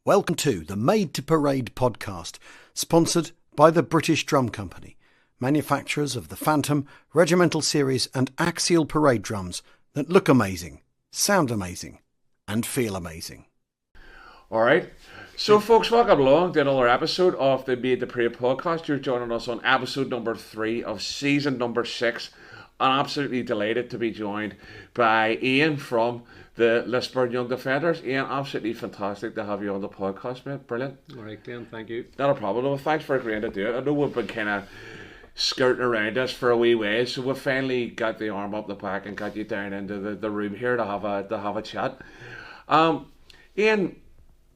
Welcome to the Made to Parade podcast, sponsored by the British Drum Company, manufacturers of the Phantom, Regimental Series and Axial Parade drums that look amazing, sound amazing and feel amazing. Alright, so folks, welcome along to another episode of the Made to Parade podcast. You're joining us on episode number 3 of season number 6. I'm absolutely delighted to be joined by Ian from the Lisburn Young Defenders. Ian, absolutely fantastic to have you on the podcast, mate. Brilliant. Alright, Glenn, thank you. Not a problem. Well, thanks for agreeing to do it. I know we've been kind of skirting around this for a wee way, so we've finally got the arm up the back and got you down into the room here to have a chat. Ian,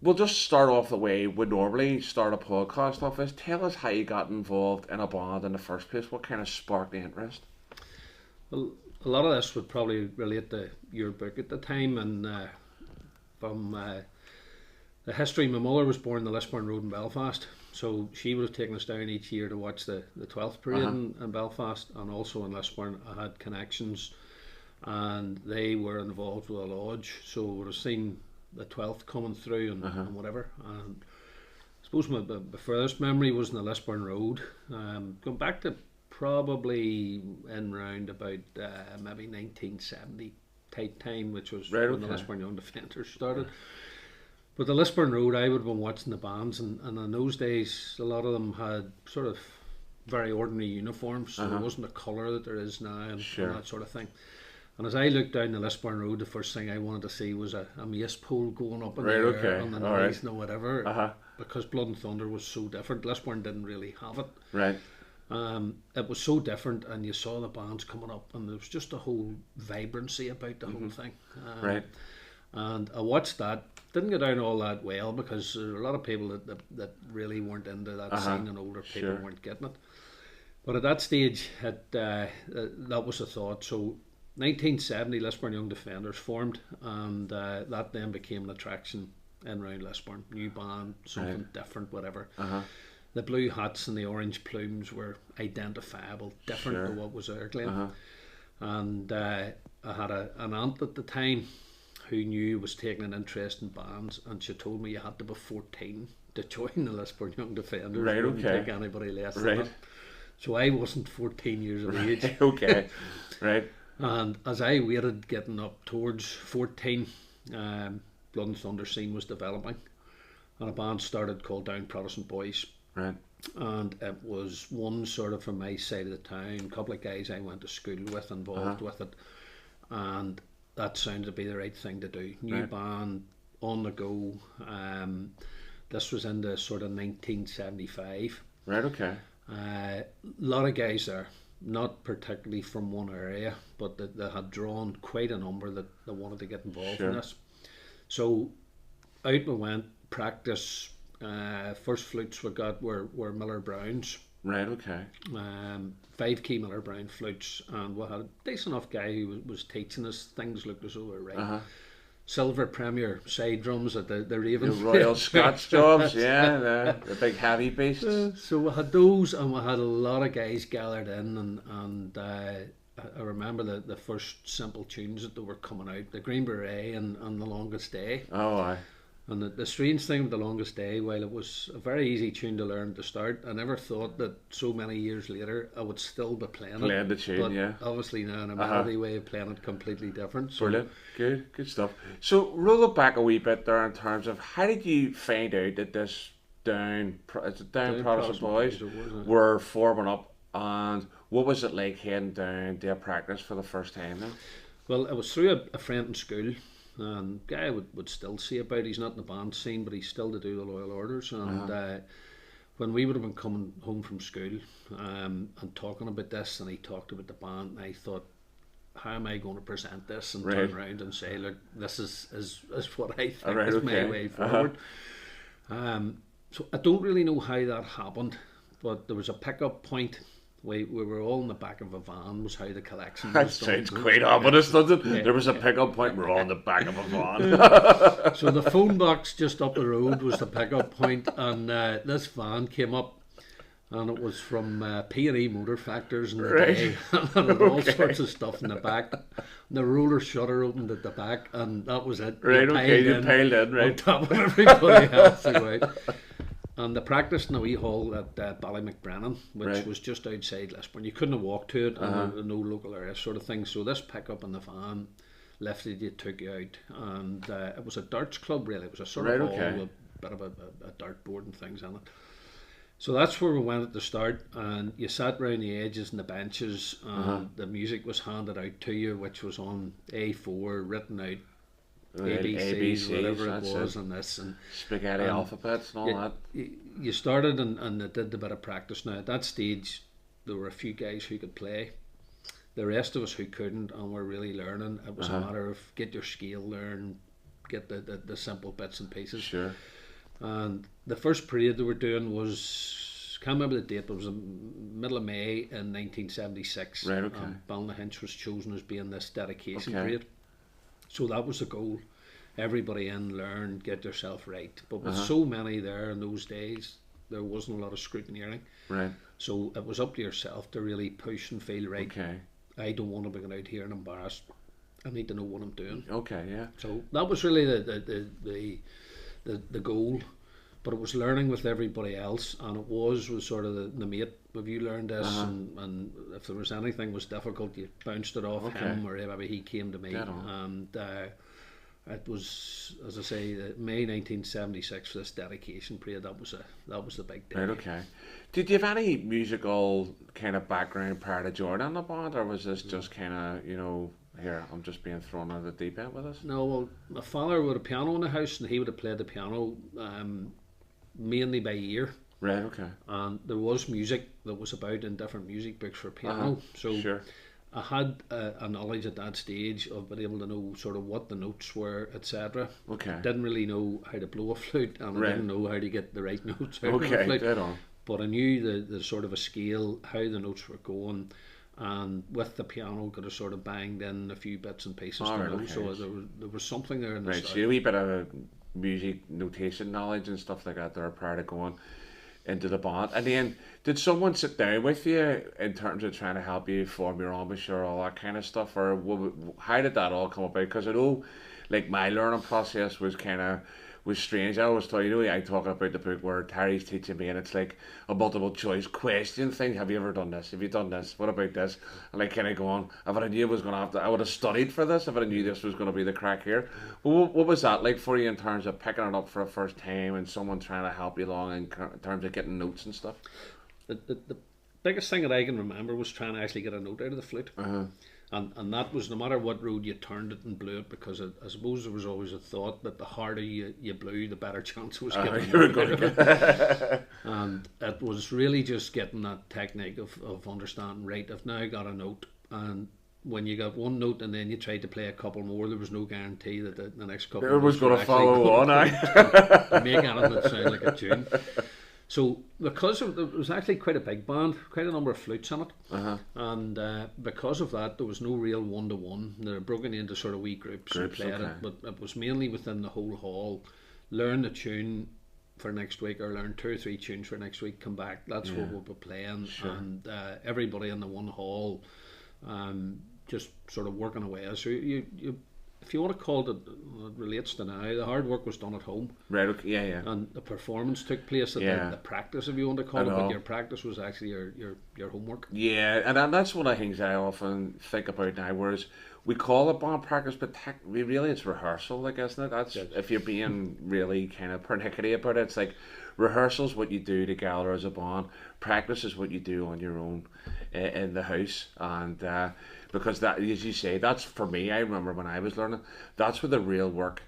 we'll just start off the way we normally start a podcast off is. Tell us how you got involved in a band in the first place. What kind of sparked the interest? Well, a lot of this would probably relate to your book at the time, and from the history, my mother was born in the Lisburn Road in Belfast, so she would have taken us down each year to watch the 12th parade in Belfast, and also in Lisburn I had connections and they were involved with a lodge, so we would have seen the 12th coming through and whatever. And I suppose my furthest memory was in the Lisburn Road, going back to probably in round about maybe 1970 type time, which was when the Lisburn Young Defenders started. But the Lisburn Road, I would have been watching the bands, and in those days a lot of them had sort of very ordinary uniforms, so there wasn't the colour that there is now and that sort of thing. And as I looked down the Lisburn Road, the first thing I wanted to see was a mace pole going up in the air on the noise and whatever, because Blood and Thunder was so different. Lisburn didn't really have it. Right. It was so different, and you saw the bands coming up, and there was just a whole vibrancy about the whole thing. Right. And I watched that. Didn't go down all that well, because there were a lot of people that really weren't into that scene, and older people weren't getting it. But at that stage, that was the thought. So 1970, Lisburn Young Defenders formed, and that then became an attraction in round Lisburn. New band, something different, whatever. The blue hats and the orange plumes were identifiable, different to what was there, Glenn. And I had an aunt at the time who knew was taking an interest in bands, and she told me you had to be 14 to join the Lisburn Young Defenders. Right, wouldn't take anybody less than that. So I wasn't 14 years of age. Right. And as I waited getting up towards 14, Blood and Thunder scene was developing, and a band started called Down Protestant Boys. Right. And it was one sort of from my side of the town, a couple of guys I went to school with involved with it, and that sounded to be the right thing to do. New band, on the go. This was in the sort of 1975. Right, okay. A lot of guys there, not particularly from one area, but they had drawn quite a number that wanted to get involved in this. So out we went, practice. First flutes we got were Miller Browns. Right, okay. 5 key Miller Brown flutes, and we had a decent enough guy who was teaching us. Things looked as though they were right. Silver Premier side drums at the Raven. The Royal Scots jobs, the big heavy beasts. So we had those, and we had a lot of guys gathered in, and I remember the first simple tunes that were coming out, the Green Beret and The Longest Day. Oh, aye. And the strange thing with The Longest Day, while it was a very easy tune to learn to start, I never thought that so many years later I would still be playing the tune, but obviously now in a melody way of playing it completely different. So brilliant, good stuff. So roll it back a wee bit there in terms of how did you find out that this Down Protestant Boys were forming up, and what was it like heading down to a practice for the first time then? Well, it was through a friend in school. And guy would still see about, he's not in the band scene, but he's still to do the loyal orders. And when we would have been coming home from school and talking about this, and he talked about the band, and I thought, how am I going to present this and turn around and say, look, this is what I think is my way forward. So I don't really know how that happened, but there was a pickup point. We were all in the back of a van, was how the collection was done. That sounds quite ominous, doesn't it? There was a pickup point, we're all in the back of a van. So the phone box just up the road was the pickup point, and this van came up, and it was from P&E motor factors in the Right. day, and it had all sorts of stuff in the back. The roller shutter opened at the back, and that was it. Right, okay, you piled in, on right. top of everybody else throughout. And the practice in a wee hall at Ballymcbrennan, which Right. was just outside Lisburn. You couldn't walk to it, and there were no local area sort of thing. So this pickup in the van lifted you, took you out, and it was a darts club really. It was a sort Right, of hall okay. with a bit of a dart board and things on it. So that's where we went at the start, and you sat round the edges and the benches, and the music was handed out to you, which was on A4, written out, ABCs, whatever it was, and this, and Spaghetti alphabets and all that. you started and they did a bit of practice. Now at that stage there were a few guys who could play, the rest of us who couldn't, and were really learning. It was a matter of get your scale, learn, get the simple bits and pieces. Sure. And the first parade they were doing was, can't remember the date, but it was the middle of May in 1976. Right, okay. Ballynahinch was chosen as being this dedication Okay. parade. So that was the goal. Everybody in, learn, get yourself right. But with so many there in those days, there wasn't a lot of scrutineering. Right. So it was up to yourself to really push and feel right. Okay. I don't want to be going out here and embarrassed. I need to know what I'm doing. Okay, yeah. So that was really the goal. But it was learning with everybody else, and it was sort of the mate. Have you learned this? And if there was anything was difficult, you bounced it off him, or maybe he came to me. Dead on. And it was, as I say, May 1976 for this dedication period. That was the big day. Right, okay. Did you have any musical kind of background prior to joining the band, or was this just kind of, here, I'm just being thrown out of the deep end with this? No, well, my father had a piano in the house, and he would have played the piano mainly by ear. Right, okay. And there was music that was about in different music books for piano. So sure. I had a knowledge at that stage of being able to know sort of what the notes were, etc. Okay. Didn't really know how to blow a flute, and I didn't know how to get the right notes out of the Okay, flute. dead on. But I knew the sort of a scale, how the notes were going, and with the piano could have sort of banged in a few bits and pieces to Alright, know. okay. So there was something there in the Right, start. so you had a wee bit of music notation knowledge and stuff like that there prior to going into the band. And then, did someone sit down with you in terms of trying to help you form your embouchure, all that kind of stuff, or how did that all come about? Because I know, like, my learning process was strange. I always thought, I talk about the book where Terry's teaching me, and it's like a multiple choice question thing. Have you ever done this? Have you done this? What about this? And like kind of going, if I knew I was going to have to, I would have studied for this if I knew this was going to be the crack here. Well, what was that like for you in terms of picking it up for a first time and someone trying to help you along in terms of getting notes and stuff? The biggest thing that I can remember was trying to actually get a note out of the flute. And that was no matter what road you turned it and blew it, because I suppose there was always a thought that the harder you blew, the better chance was getting a note out of it. And it was really just getting that technique of understanding, right, I've now got a note, and when you got one note and then you tried to play a couple more, there was no guarantee that the next couple It was going to follow on, make anything that sound like a tune. So because it was actually quite a big band, quite a number of flutes in it, and because of that there was no real one-to-one. They were broken into sort of wee groups who played it, but it was mainly within the whole hall. Learn the tune for next week, or learn 2 or 3 tunes for next week, come back, that's what we'll be playing. And everybody in the one hall just sort of working away. So you if you want to call it relates to now, the hard work was done at home. Right, okay, yeah. And the performance took place at the practice, if you want to call it, but your practice was actually your homework. Yeah, and that's one of the things I often think about now, whereas we call it band practice, but really it's rehearsal, like, isn't it? That's if you're being really kind of pernickety about it, it's like rehearsal's what you do together as a band, practice is what you do on your own in the house, and because that, as you say, that's for me. I remember when I was learning, that's where the real work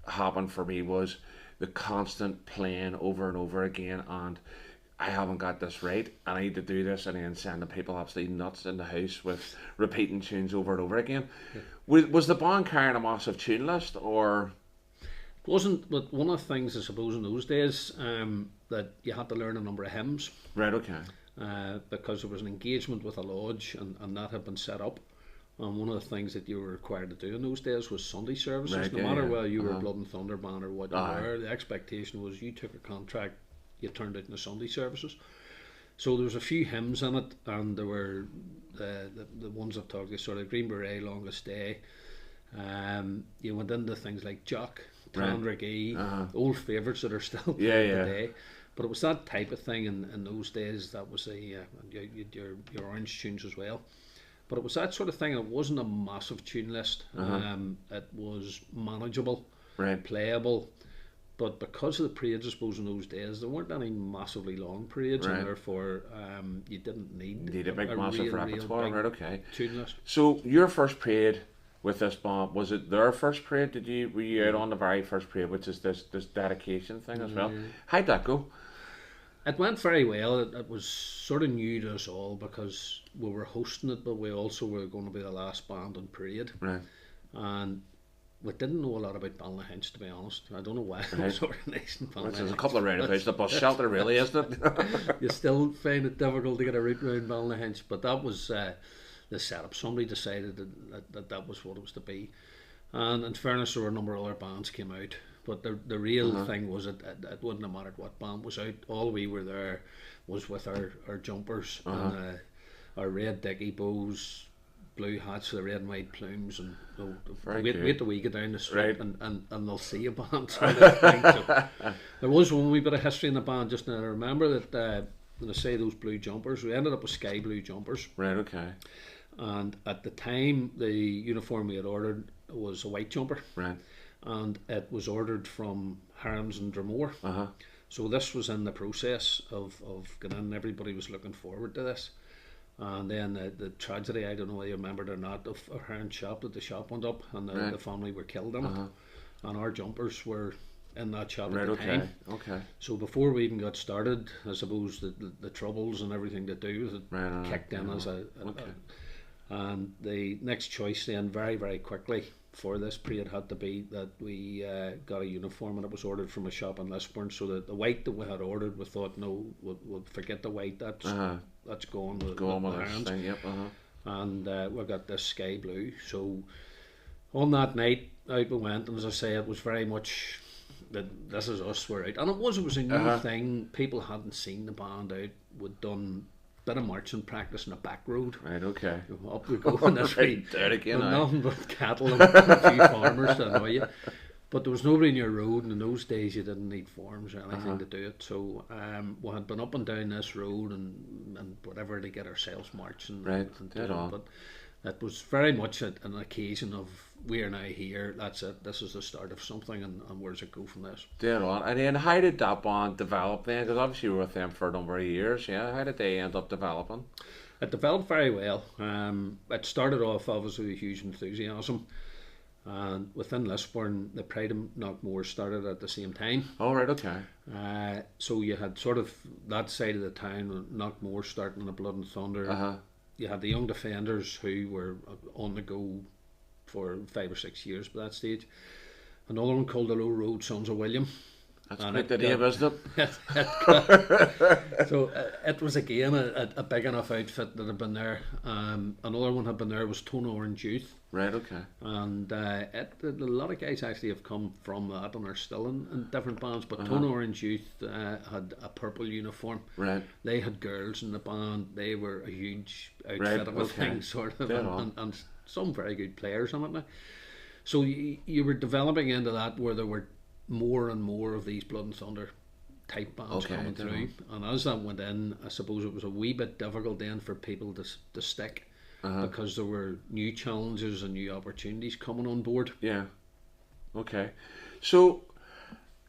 happened for me, was the constant playing over and over again, and I haven't got this right, and I need to do this, and then sending people absolutely nuts in the house with repeating tunes over and over again. Was the band carrying a massive tune list, or? It wasn't, but one of the things I suppose in those days that you had to learn a number of hymns. Right, okay. Because there was an engagement with a lodge, and that had been set up. And one of the things that you were required to do in those days was Sunday services. Right, no matter whether you were Blood and Thunder band or what you were, the expectation was you took a contract, you turned out in the Sunday services. So there was a few hymns in it, and there were the ones I've talked about, sort of Green Beret, Longest Day. You went into things like Jock, Tandragee, old favourites that are still played today. But it was that type of thing in those days. That was your orange tunes as well. But it was that sort of thing. It wasn't a massive tune list. It was manageable, playable. But because of the parades, I suppose, in those days, there weren't any massively long parades, and therefore you didn't need a big, massive repertoire. Right, okay. Tune list. So your first parade with this band, was it their first parade? Were you out on the very first parade, which is this dedication thing as well? How'd that go? It went very well. It was sort of new to us all because we were hosting it, but we also were going to be the last band on parade. Right. And we didn't know a lot about Ballynahinch, to be honest. I don't know why it was organised in Ballynahinch. There's a couple of roundabouts, the bus shelter, really, isn't it? You still find it difficult to get a route around Ballynahinch, but that was the setup. Somebody decided that was what it was to be. And in fairness, there were a number of other bands came out. But the real thing was it wouldn't have mattered what band was out. All we were there was with our jumpers and our red dicky bows, blue hats with the red and white plumes, and wait till we get down the street and they'll see a band. So there was one wee bit of history in the band. Just now, I remember that when I say those blue jumpers, we ended up with sky blue jumpers. Right, okay. And at the time, the uniform we had ordered was a white jumper. Right. And it was ordered from Harms and Dromore. So this was in the process of getting in. Everybody was looking forward to this. And then the tragedy, I don't know whether you remember it or not, of a Hearn shop, that the shop went up and the family were killed in it. And our jumpers were in that shop at the time. Okay. So before we even got started, I suppose the troubles and everything to do with it kicked in as and the next choice then very, very quickly for this parade had to be that we got a uniform, and it was ordered from a shop in Lisburn. So the white that we had ordered, we thought, no, we'll forget the white. That's gone with the thing. And we got this sky blue. So on that night, out we went, and as I say, it was very much that this is us, we're out. And it was a new thing. People hadn't seen the band out. We'd done bit of marching practice in a back road. Right, okay. Up we go in this street. There again, nothing but cattle and a few farmers to annoy you. But there was nobody in your road, and in those days you didn't need forms or anything to do it. So we had been up and down this road and whatever to get ourselves marching. Right, dead on. But it was very much an occasion of, we are now here, that's it, this is the start of something, and where does it go from this? Dead on. And then how did that band develop then? Because obviously you were with them for a number of years, how did they end up developing? It developed very well. It started off obviously with huge enthusiasm, and within Lisburn the Pride of Knockmore started at the same time. Oh right, okay. So you had sort of that side of the town, Knockmore starting in a Blood and Thunder. You had the Young Defenders who were on the go for 5 or 6 years by that stage. Another one called the Low Road Sons of William. That's quite the name, isn't it? So it was again a big enough outfit that had been there. Another one had been there was Tone Orange Youth. Right, okay. And a lot of guys actually have come from that and are still in different bands. But Tone Orange Youth had a purple uniform. Right. They had girls in the band. They were a huge outfit of a thing, sort of, and some very good players on it now. So you were developing into that where there were more and more of these Blood and Thunder type bands coming through, and as that went in, I suppose it was a wee bit difficult then for people to stick because there were new challenges and new opportunities coming on board. Yeah. Okay. So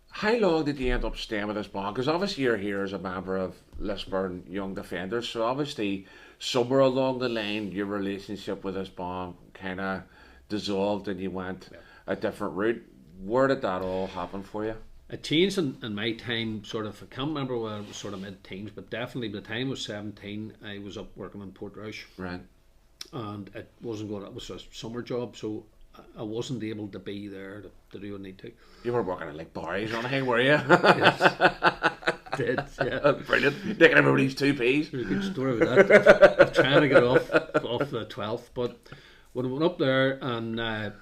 how long did you end up staying with this band? Because obviously you're here as a member of Lisburn Young Defenders, so obviously somewhere along the line your relationship with this band kind of dissolved and you went a different route. Where did that all happen for you? It changed in my time, sort of. I can't remember whether it was sort of mid-teens, but definitely by the time I was 17, I was up working in Portrush. Right. And it wasn't going. It was a summer job, so I wasn't able to be there to do what I need to. You were working at like Barry's or anything, were you? Yes. Did, yeah. Brilliant. Taking everybody's 2Ps. There's a good story with that. I'm trying to get off the 12th, but when I went up there and.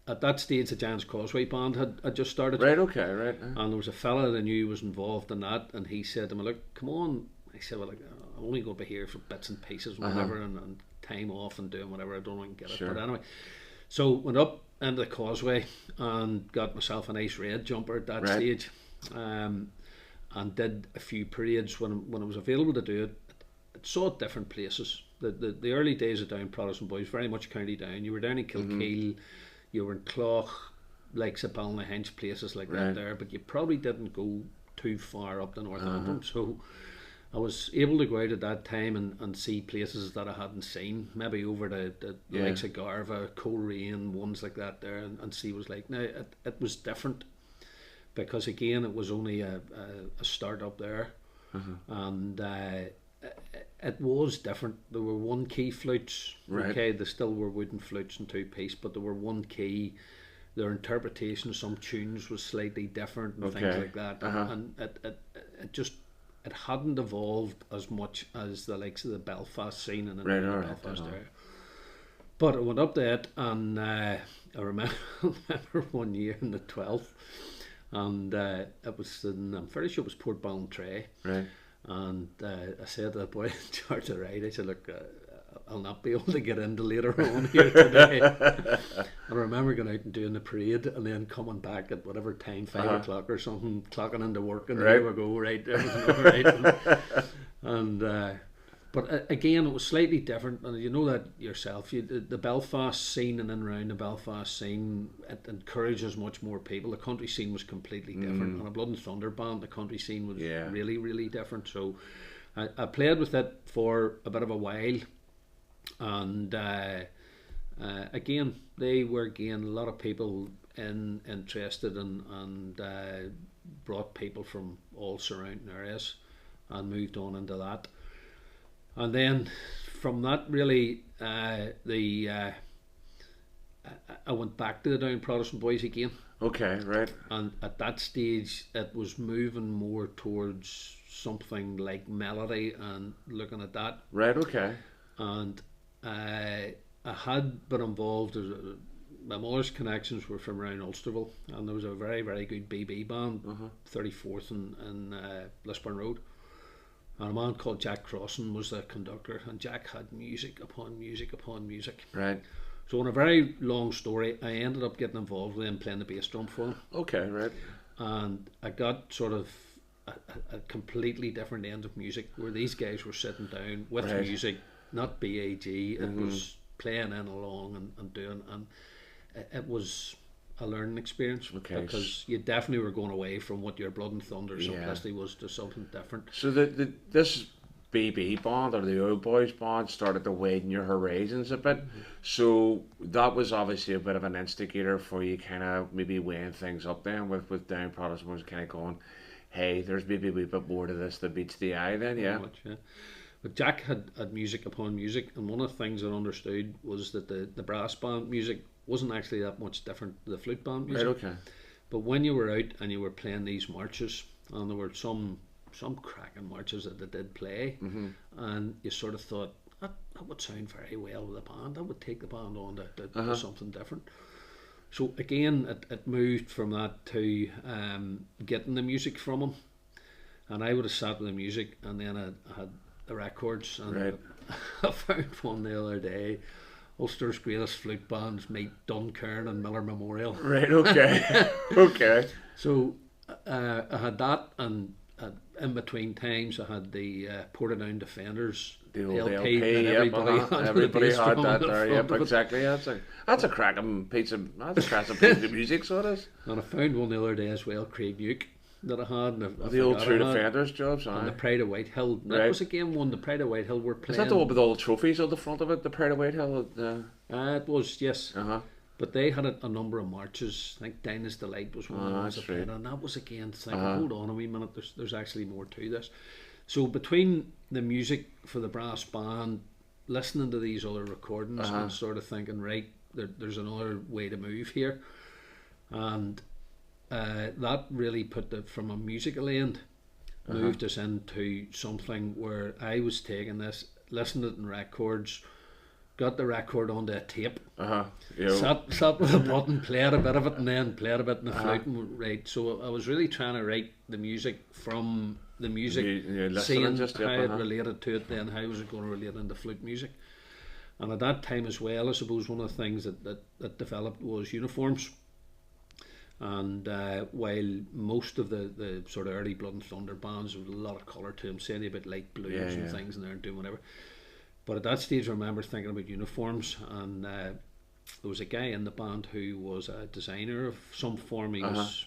At that stage, the Giants Causeway band had just started. Right, okay, right. And there was a fella that I knew was involved in that, and he said to me, look, come on, I said, well, I'm only going to be here for bits and pieces and whatever, and time off and doing whatever. I don't know if I can get it. But anyway, so went up into the causeway and got myself a nice red jumper at that stage, and did a few parades when I was available to do it. It saw it different places. The early days of Down Protestant Boys, very much County Down. You were down in Kilkeel, you were in Clough, like Ballinahinch, places like that there, but you probably didn't go too far up the North Antrim. So I was able to go out at that time and see places that I hadn't seen, maybe over the likes of Garva, Coleraine, ones like that there, and see what it was like. Now, it was different because, again, it was only a start up there, and it was different. There were one key flutes, okay, they still were wooden flutes and two piece, but there were one key. Their interpretation of some tunes was slightly different and things like that, and it just, it hadn't evolved as much as the likes of the Belfast scene and the Belfast area. But I went up to it, and I remember one year in the 12th, and it was in, I'm pretty sure it was Port Ballantrae, and I said to the boy in charge of the ride, I said, look, I'll not be able to get into later on here today. And I remember going out and doing the parade and then coming back at whatever time, 5 o'clock or something, clocking into work, and there we go, everything all right. And but again, it was slightly different, and you know that yourself. The Belfast scene and then around the Belfast scene, it encourages much more people. The country scene was completely different. On a Blood and Thunder band, the country scene was really, really different. So I played with it for a bit of a while. And again, they were a lot of people interested and brought people from all surrounding areas and moved on into that. And then from that, really, I went back to the Down Protestant Boys again. Okay, right. And at that stage, it was moving more towards something like melody and looking at that. Right, okay. And I had been involved. My mother's connections were from around Ulsterville, and there was a very, very good BB band, 34th in Lisburn Road, and a man called Jack Crossan was the conductor, and Jack had music upon music upon music. Right. So in a very long story, I ended up getting involved with him playing the bass drum for him. Okay, right. And I got sort of a completely different end of music, where these guys were sitting down with music, not BAG. It was playing in along and doing, and it was a learning experience, because you definitely were going away from what your Blood and Thunder simplicity was to something different. So this BB band, or the Old Boys band, started to widen your horizons a bit. So that was obviously a bit of an instigator for you, kind of maybe weighing things up then with Down Protestant Boys, kind of going, hey, there's maybe a wee bit more to this that beats the eye then, Much. But Jack had music upon music, and one of the things I understood was that the brass band music wasn't actually that much different to the flute band music. Right, okay. But when you were out and you were playing these marches, and there were some cracking marches that they did play, and you sort of thought, that would sound very well with the band, that would take the band on to something different. So again, it moved from that to getting the music from them, and I would have sat with the music, and then I had the records, and I found one the other day, Ulster's greatest flute bands meet Dunkern and Miller Memorial. Right, okay. Okay. So I had that, and in between times I had the Portadown Defenders, the old LP that everybody had that there. Yep, exactly. That's a cracking piece of music, so it is. And I found one the other day as well, Craig Nuke, that I had. The old True Defenders jobs, and the Pride of Whitehill. That was again one. The Pride of Whitehill were playing. Is that the one with all the trophies on the front of it? The Pride of Whitehill. It was, yes. But they had a number of marches. I think Dinah's Delight was one of the ones, and that was again thinking, hold on a wee minute, there's actually more to this. So between the music for the brass band, listening to these other recordings, and sort of thinking, right, there's another way to move here, and that really put from a musical end, moved us into something where I was taking this, listening to it in records, got the record onto a tape, Yeah. sat with a button, played a bit of it, and then played a bit in the flute and write. So I was really trying to write the music from the music, seeing just how it related to it, then how was it going to relate into flute music. And at that time as well, I suppose one of the things that developed was uniforms. And while most of the sort of early Blood and Thunder bands, there was a lot of colour to them, saying about light blues and things, and they're doing whatever. But at that stage, I remember thinking about uniforms, and there was a guy in the band who was a designer of some form. He was,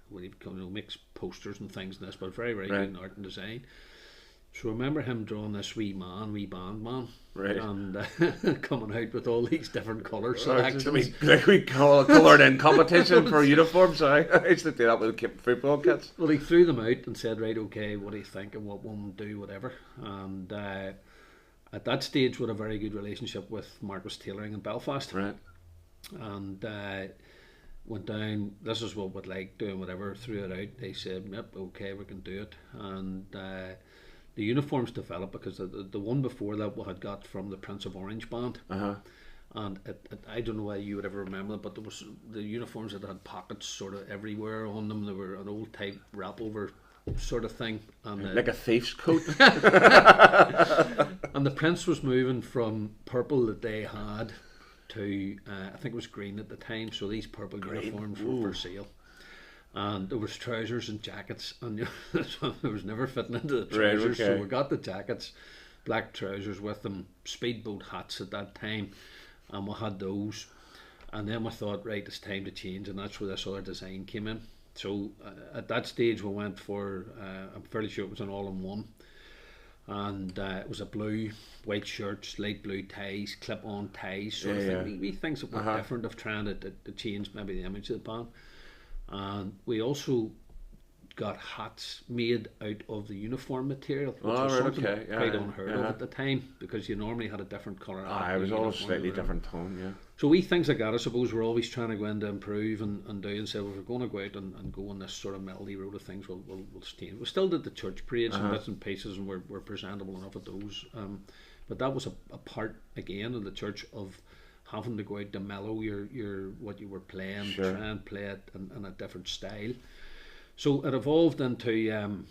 well, he makes posters and things and this, but very, very good in art and design. So I remember him drawing this wee band man, and coming out with all these different colour selections. Like we coloured in competition for uniforms. I used to do that with football kits. Well, he threw them out and said, right, okay, what do you think, and what one do, whatever. And at that stage, we had a very good relationship with Marcus Tailoring in Belfast. Right. And went down, this is what we'd like, doing whatever, threw it out. They said, yep, okay, we can do it. And the uniforms developed because the one before that we had got from the Prince of Orange band. And I don't know why you would ever remember it, but there was the uniforms that had pockets sort of everywhere on them. They were an old type wrap over sort of thing, and like a thief's coat. And the Prince was moving from purple that they had to I think it was green at the time, so these purple uniforms were for sale. And there was trousers and jackets, and there was never fitting into the trousers, so we got the jackets, black trousers with them, speedboat hats at that time, and we had those. And then we thought, right, it's time to change, and that's where this other design came in. So at that stage we went for, I'm fairly sure it was an all-in-one, and it was a blue, white shirts, light blue ties, clip-on ties, sort of thing. We things that were different of trying to change maybe the image of the band. And we also got hats made out of the uniform material, which was something quite unheard of at the time, because you normally had a different colour. It was all a slightly different tone, So we things like that, I suppose, we're always trying to go in to improve and do, and say, well, if we're going to go out and go on this sort of melody road of things, we'll stay. We still did the church parades and bits and pieces, and we're presentable enough at those. But that was a part, again, of the church of having to go out to mellow your what you were playing, try and play it in a different style. So it evolved into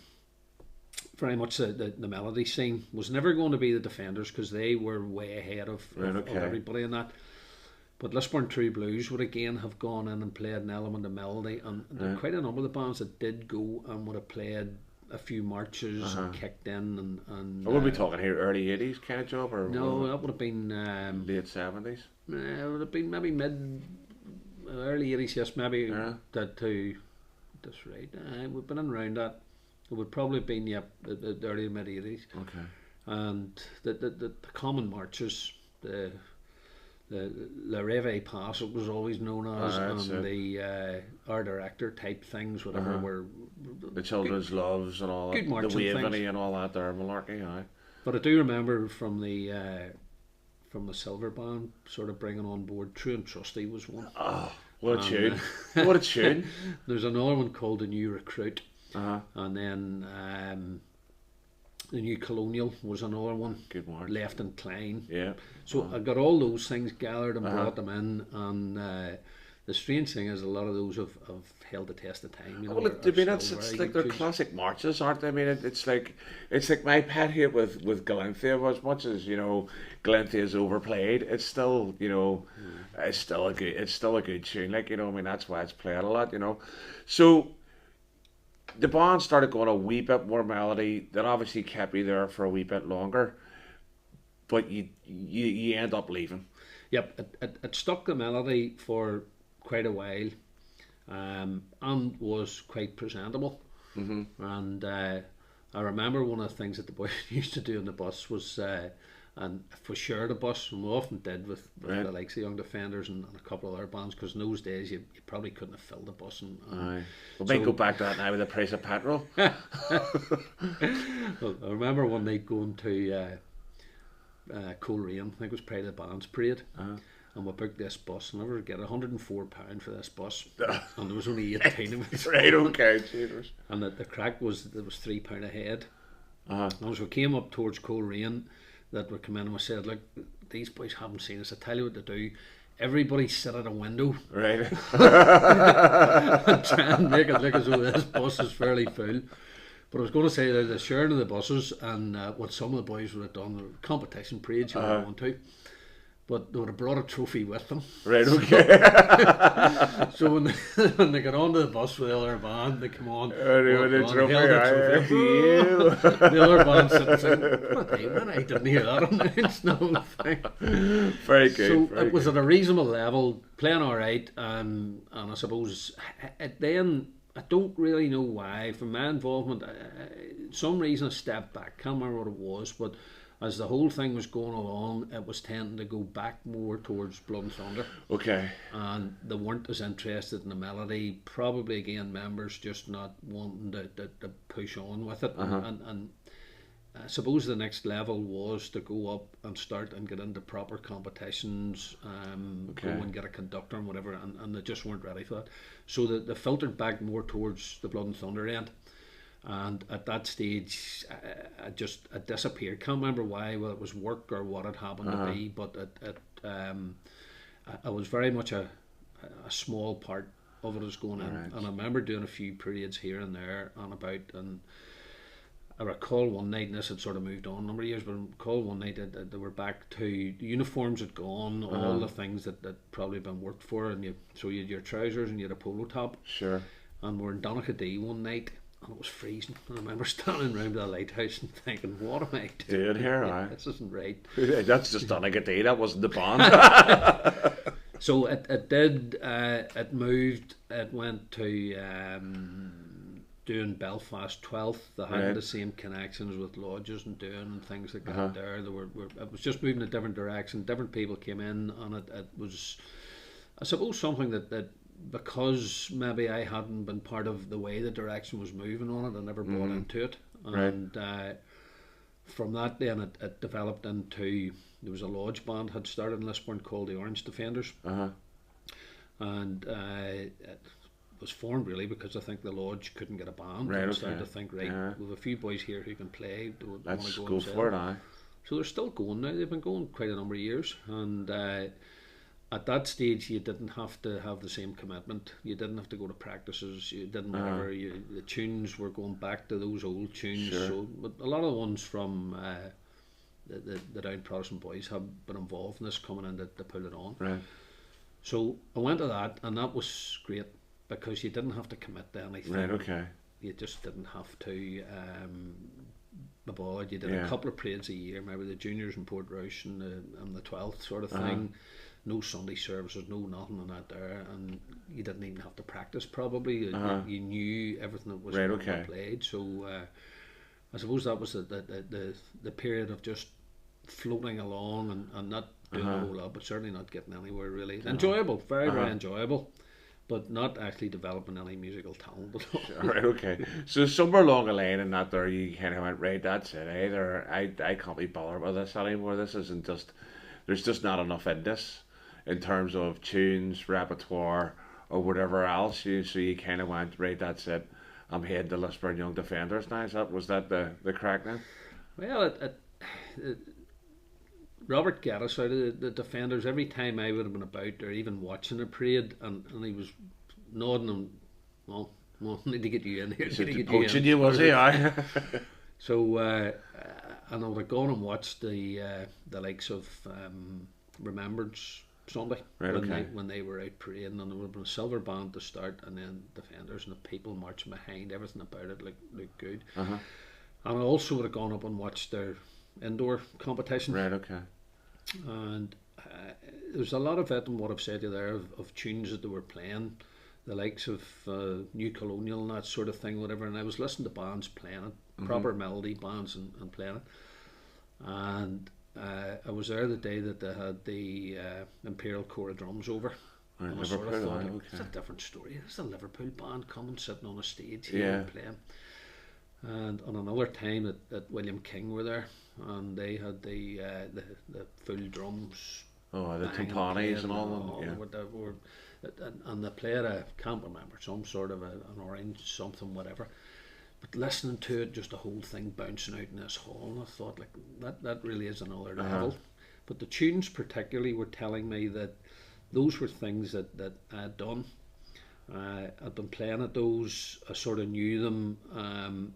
very much the melody scene. Was never going to be the Defenders, because they were way ahead of everybody in that. But Lisburn True Blues would again have gone in and played an element of melody, and there were quite a number of the bands that did go and would have played a few marches and kicked in and what are we talking here, early 80s kind of job, or no, that would have been late 70s? It would have been maybe early 80s, yes, maybe that too. That's right. We've been in around that. It would probably have been the early mid 80s. Okay. And the common marches, the La Reve Pass, it was always known as, and the Our Director type things, whatever were the Children's Loves and all that, the Waveney and all that there, malarkey. But I do remember from the Silver Band sort of bringing on board True and Trusty was one. Oh, what a tune! What a tune! There's another one called The New Recruit, and then The New Colonial was another one. Good one. Left and Klein. Yeah. So I got all those things gathered and brought them in, and the strange thing is a lot of those have held the test of time. You know, well, I mean, it's like they're classic marches, aren't they? I mean, it's like my pet hate with Galanthea. As much as Galanthea is overplayed, it's still it's still a good tune. Like I mean, that's why it's played a lot. So the band started going a wee bit more melody. That obviously kept you there for a wee bit longer, but you end up leaving. Yep, it stuck the melody for quite a while, and was quite presentable. And I remember one of the things that the boys used to do on the bus was, and if we shared a bus, and we often did with the likes of Young Defenders and a couple of other bands, because in those days you probably couldn't have filled a bus. We might go back to that now with the price of petrol. Well, I remember one night going to Coleraine, I think it was part of the band's parade, and we booked this bus, and I would get £104 for this bus, and there was only 18 of us. Right, okay, cheaters. And the crack was there was £3 a head. And as we came up towards Coleraine, that were coming in, and I said, look, these boys haven't seen us. I tell you what to do. Everybody sit at a window, Right. and try and make it look as though this bus is fairly full. But I was going to say that the sharing of the buses and what some of the boys would have done, the competition parades you would have gone to, but they would have brought a trophy with them. Right, okay. So when they got onto the bus with the other band, they come on, The trophy, the other band sitting saying, what I didn't hear that announced, no thing. Very good. So very it was good. at a reasonable level, playing alright, and I suppose then I don't really know why. From my involvement, some reason I stepped back. Can't remember what it was, but as the whole thing was going along, it was tending to go back more towards Blood and Thunder, Okay. and they weren't as interested in the melody. Probably again, members just not wanting to push on with it, and I suppose the next level was to go up and start and get into proper competitions, go and get a conductor and whatever, and they just weren't ready for that. So they filtered back more towards the Blood and Thunder end. And at that stage, I disappeared. Can't remember why, whether it was work or what it happened to be, but I was very much a small part of it as going in. Right. And I remember doing a few periods here and there and about, and I recall one night, and this had sort of moved on a number of years, but I recall one night that they were back to, the uniforms had gone, all the things that probably been worked for, and so you had your trousers and you had a polo top. Sure. And we're in Donaghadee one night, and it was freezing. And I remember standing around the lighthouse and thinking, what am I doing? Dude, here, aye. This isn't right. That's just done like a day. That wasn't the band. So it did, it moved, it went to doing Belfast 12th. They had the same connections with lodges and doing and things like that there. They were it was just moving a different direction. Different people came in, and it was, I suppose, something that because maybe I hadn't been part of the way the direction was moving on it, I never bought into it. And from that then it developed into, there was a lodge band had started in Lisburn called the Young Defenders. And it was formed really because I think the lodge couldn't get a band. Right, And okay. started to think, right, we have a few boys here who can play. Let's go go for it, aye. So they're still going now. They've been going quite a number of years, and at that stage you didn't have to have the same commitment. You didn't have to go to practices. You didn't whatever. The tunes were going back to those old tunes. Sure. So, but a lot of the ones from the Down Protestant boys have been involved in this, coming in to pull it on. Right. So I went to that, and that was great because you didn't have to commit to anything. Right, okay. You just didn't have to be bothered. You did a couple of parades a year, maybe the juniors in Portrush and the 12th sort of thing. No Sunday services, no nothing on that there, and you didn't even have to practice probably. You knew everything that was going to be played. So I suppose that was the period of just floating along and not doing a whole lot, but certainly not getting anywhere really. Enjoyable, very enjoyable, but not actually developing any musical talent at all. Right, okay. So somewhere along the line in that there you kind of went, right, that's it, either I can't be bothered with this anymore. This isn't just, there's just not enough in this in terms of tunes, repertoire, or whatever else. So you kind of went, right, that's it, I'm heading to Lisburn Young Defenders now. Was that the crack then? Well, Robert got us out of the Defenders every time I would have been about or even watching a parade, and he was nodding and, well, need to get you in here. Poaching you, was he? Aye. So and I would have gone and watched the likes of Remembrance Sunday, right, when they were out parading, and there would have been a silver band to start, and then Defenders and the people marching behind. Everything about it looked good. And I also would have gone up and watched their indoor competition. Right, okay. And there's a lot of it in what I've said to you there of tunes that they were playing, the likes of New Colonial and that sort of thing, whatever. And I was listening to bands playing it, proper melody bands and playing it. And I was there the day that they had the Imperial Corps of Drums over. Right, and I sort of Liverpool, thought, okay. it's a different story. It's a Liverpool band coming, sitting on a stage here and playing. And on another time that William King were there, and they had the full drums. Oh, the timpanis and all of them. And they played can't remember, some sort of an orange something, whatever. but listening to it, just the whole thing bouncing out in this hall, and I thought, like, that really is another level. But the tunes particularly were telling me that those were things that I had done. I'd been playing at those, I sort of knew them,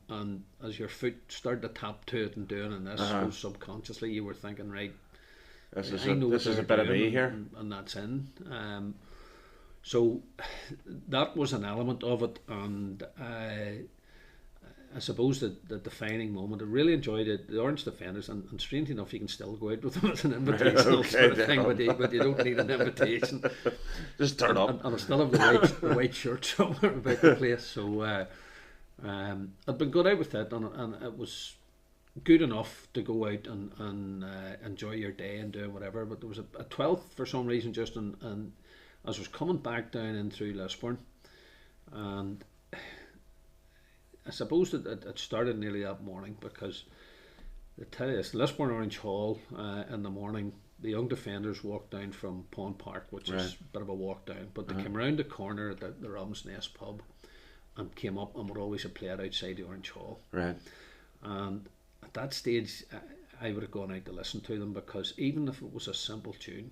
and as your foot started to tap to it and doing, and this was subconsciously, you were thinking, right, this is a bit of me here, and that's in. So that was an element of it, and I suppose that the defining moment, I really enjoyed it, the Orange Defenders, and strangely enough, you can still go out with them as an invitational sort of thing, but you don't need an invitation. Just turn up. And I still have the white shirt somewhere about the place. So I'd been good out with it, and it was good enough to go out and enjoy your day and do whatever. But there was a 12th for some reason, just and as I was coming back down in through Lisburn, and I suppose that it started nearly that morning, because I tell you this, Lisburn Orange Hall in the morning, the Young Defenders walked down from Pond Park, which is a bit of a walk down, but they came round the corner at the Robin's Nest pub and came up and would always have played outside the Orange Hall. Right. And at that stage, I would have gone out to listen to them, because even if it was a simple tune,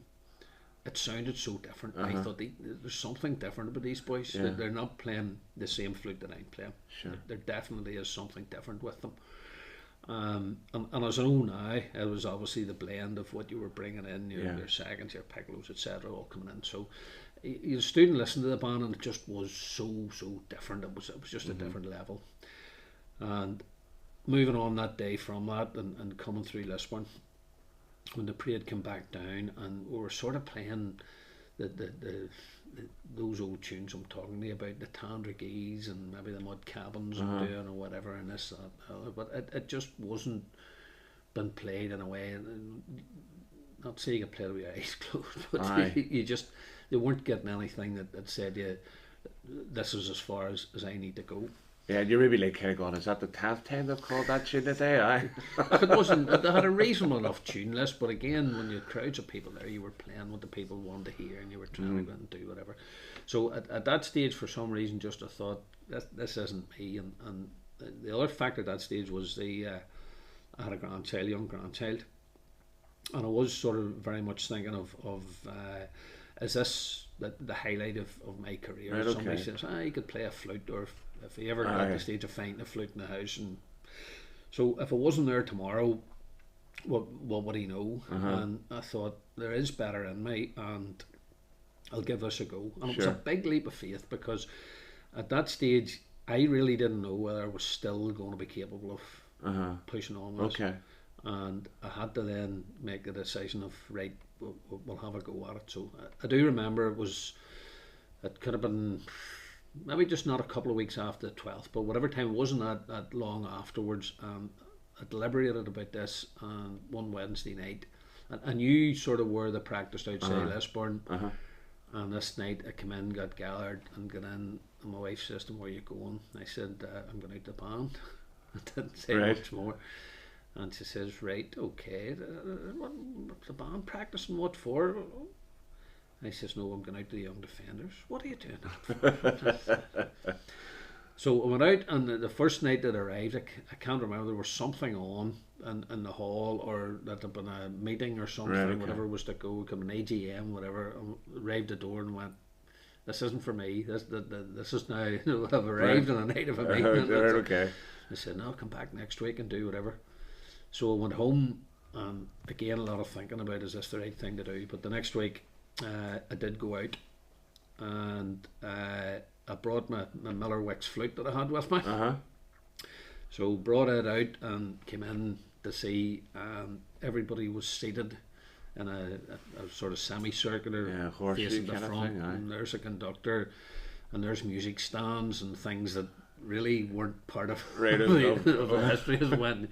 it sounded so different. I thought there's something different about these boys. They're not playing the same flute that I'm playing. Sure. There definitely is something different with them. And as I know now, it was obviously the blend of what you were bringing in, your seconds, your piccolos, etc., all coming in. So you stood and listened to the band, and it just was so different. It was just a different level. And moving on that day from that, and coming through Lisburn, when the parade came back down, and we were sort of playing those old tunes I'm talking to you about, the Tandrigees and maybe the Mud Cabins and doing or whatever, and this, that, but it just wasn't been played in a way, not saying you could play it with your eyes closed, but you just, they weren't getting anything that said, this is as far as I need to go. Yeah, and you're maybe like kind of going, is that the 10th time they've called that tune today? Aye. It wasn't, they had a reasonable enough tune list, but again, when you had crowds of people there, you were playing what the people wanted to hear, and you were trying to go and do whatever. So at that stage, for some reason, just I thought, this isn't me. And the other factor at that stage was I had a young grandchild, and I was sort of very much thinking of is this the highlight of my career? Right, somebody says, you could play a flute, or if he ever got to the stage of finding a flute in the house. And so if I wasn't there tomorrow, what would he know? And I thought, there is better in me, and I'll give this a go. And it was a big leap of faith, because at that stage I really didn't know whether I was still going to be capable of pushing on with it. And I had to then make the decision of, right, we'll have a go at it. So I do remember it could have been maybe just not a couple of weeks after the 12th, but whatever time, it wasn't that long afterwards. I deliberated about this, and one Wednesday night, I knew sort of where they practiced outside Lisburn, and this night I came in, got gathered, and got in, and my wife says to me, where are you going? I said, I'm going out to the band. I didn't say much more. And she says, right, okay, what's the band practicing, what for? I says, no, I'm going out to the Young Defenders. What are you doing that for? So I went out, and the first night that I arrived, I can't remember, there was something on in the hall, or that had been a meeting or something, whatever was to go, come an AGM, whatever. I arrived at the door and went, this isn't for me, this is now, I've arrived on a night of a meeting. I said, no, come back next week and do whatever. So I went home, and again, a lot of thinking about, is this the right thing to do? But the next week, I did go out, and I brought my Miller Wicks flute that I had with me. So brought it out and came in to see, everybody was seated in a sort of semicircular facing the front, and there's a conductor, and there's music stands and things that really weren't part of, of the history as it went.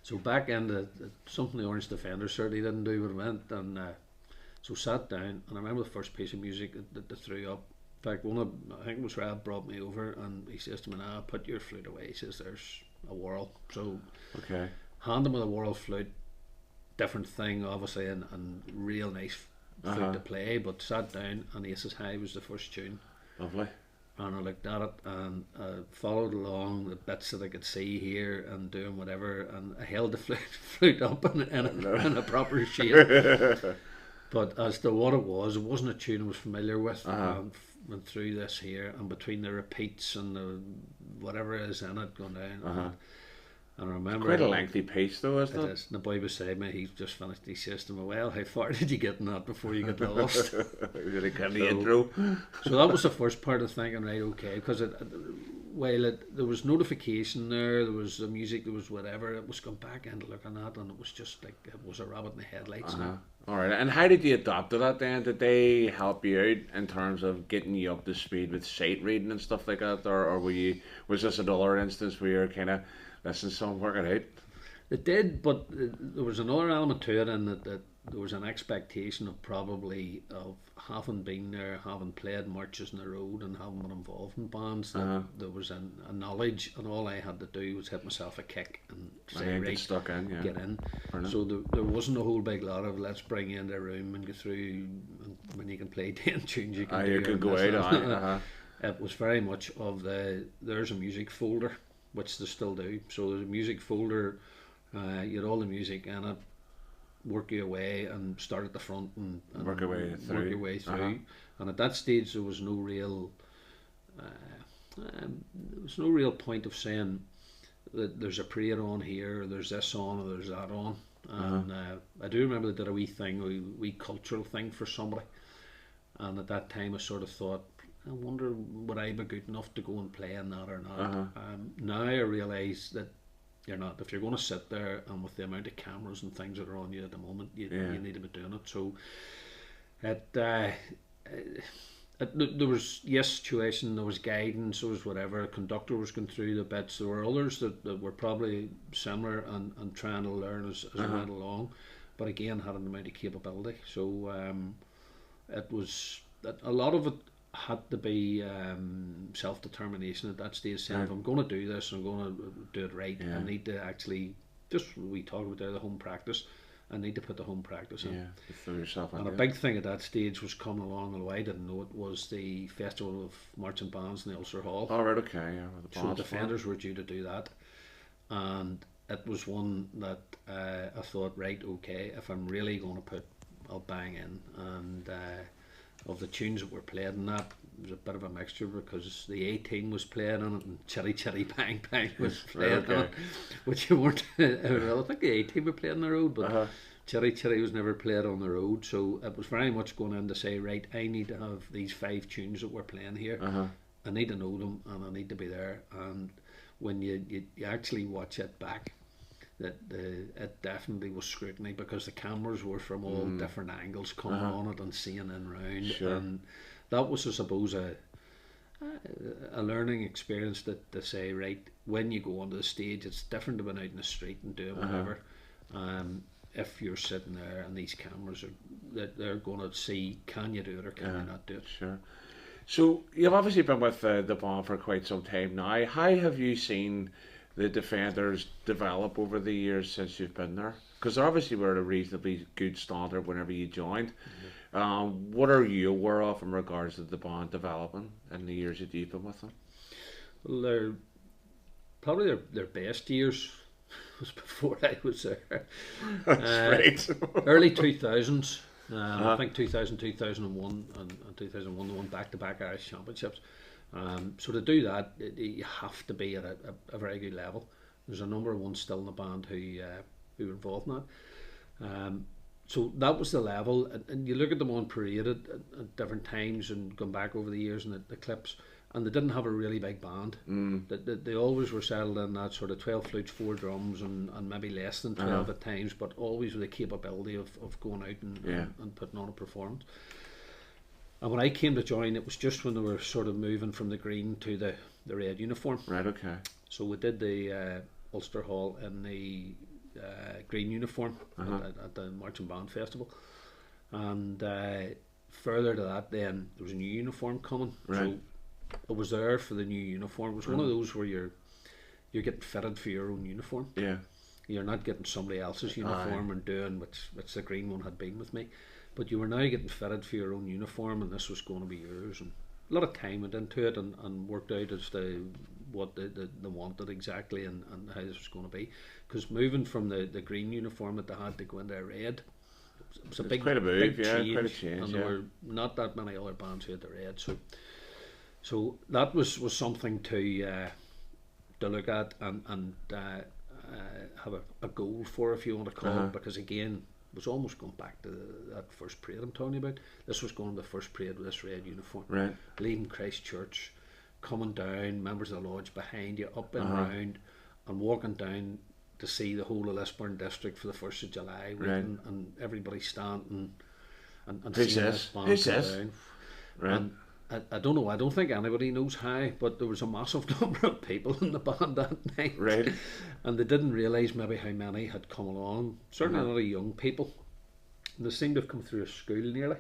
So back into something the Orange Defenders certainly didn't do, but it went, and so sat down, and I remember the first piece of music that they threw up. In fact, I think it was Rab brought me over, and he says to me, "Now put your flute away." He says, "There's a whirl." So hand him with a whirl flute, different thing obviously, and real nice flute to play. But sat down, and Aces High was the first tune. Lovely. and I looked at it and followed along the bits that I could see here and doing whatever, and I held the flute up in a proper shape. But as to what it wasn't a tune I was familiar with. And went through this here, and between the repeats and the whatever is in it going down. And I remember it's quite a lengthy piece, though, isn't it? It is. And the boy beside me, he's just finished. He says to me, "Well, how far did you get in that before you get lost?" Really kind of the intro. So that was the first part of thinking, right, okay, because there was notification there was the music, there was whatever, it was going back into looking at, and it was just like it was a rabbit in the headlights. All right, and how did you adapt to that then? Did they help you out in terms of getting you up to speed with sight reading and stuff like that, or was this another instance where you're kind of listen, son, work it out? It did, but there was another element to it, in that there was an expectation of having been there, having played marches on the road, and having been involved in bands. That there was a knowledge, and all I had to do was hit myself a kick and say, right, get in. So there wasn't a whole big lot of let's bring you into a room and go through. And when you can play 10 tunes, you can go out. It was very much of there's a music folder, which they still do. So there's a music folder. You had all the music in it. Work your way and start at the front and work your way through. And at that stage there was no real point of saying that there's a parade on here, or there's this on, or there's that on. And I do remember they did a wee thing, a wee cultural thing for somebody, and at that time I sort of thought, I wonder would I be good enough to go and play in that or not. Now I realise that you're not. If you're going to sit there, and with the amount of cameras and things that are on you at the moment, you need to be doing it. So there was situation, there was guidance, there was whatever. A conductor was going through the bits. There were others that were probably similar and trying to learn as we went along, but again had an amount of capability. So it was a lot of it had to be self-determination at that stage, saying if I'm going to do this, I'm going to do it right. I need to actually, just we talked about there, the home practice. I need to put the home practice in. Throw yourself in. And a big thing at that stage was coming along, although I didn't know it, was the Festival of Marching Bands in the Ulster Hall. Oh, right, okay, So the Defenders were due to do that, and it was one that I thought, right, okay, if I'm really going to put, I'll bang in. And of the tunes that were played in that, it was a bit of a mixture, because the A-Team was playing on it and Chitty Chitty Bang Bang was playing on it, which you weren't. I think the A-Team were playing on the road, but Chitty Chitty was never played on the road. So it was very much going in to say, right, I need to have these 5 tunes that we're playing here. I need to know them, and I need to be there. And when you actually watch it back, that it definitely was scrutiny, because the cameras were from all different angles coming on it and seeing in round, and that was, I suppose, a learning experience to say, right, when you go onto the stage, it's different than out in the street and doing whatever. If you're sitting there and these cameras they're going to see, can you do it or can you not do it? Sure. So you've obviously been with the band for quite some time now. How have you seen the Defenders develop over the years since you've been there? Because they obviously were at a reasonably good standard whenever you joined. What are you aware of in regards to the band developing in the years that you've been with them? Well, they're probably their best years was before I was there. That's right. Early 2000s. I think 2000, 2001 and 2001 they won back-to-back Irish Championships. So to do that, you have to be at a very good level. There's a number of ones still in the band who were involved in that. So that was the level, and you look at them on parade at different times and gone back over the years and the clips, and they didn't have a really big band. They always were settled in that sort of 12 flutes, 4 drums, and maybe less than 12 at times, but always with the capability of going out and putting on a performance. And when I came to join, it was just when they were sort of moving from the green to the red uniform. Right, okay. So we did the Ulster Hall in the green uniform at the Marching Band Festival. And further to that, then there was a new uniform coming. Right. So I was there for the new uniform. It was one of those where you're getting fitted for your own uniform. Yeah. You're not getting somebody else's uniform and doing which the green one had been with me. But you were now getting fitted for your own uniform, and this was going to be yours. And lot of time went into it and worked out as to what they wanted exactly and how this was going to be. Because moving from the green uniform that they had to go into a red, it was a big, quite a move, big yeah, change, quite a change, and yeah. there were not that many other bands who had the red. So that was something to look at and have a goal for, if you want to call it, because again, it was almost going back to that first parade I'm talking about. This was going to the first parade with this red uniform, Right. leaving Christchurch, coming down, members of the lodge behind you, up and round, and walking down to see the whole of Lisburn district for the 1st of July, waiting, and everybody standing and Who seeing says? this band Who come says? down. Right. And I don't know, I don't think anybody knows how, but there was a massive number of people in the band that night. Right. And they didn't realise maybe how many had come along. Certainly a lot of young people. And they seemed to have come through a school nearly,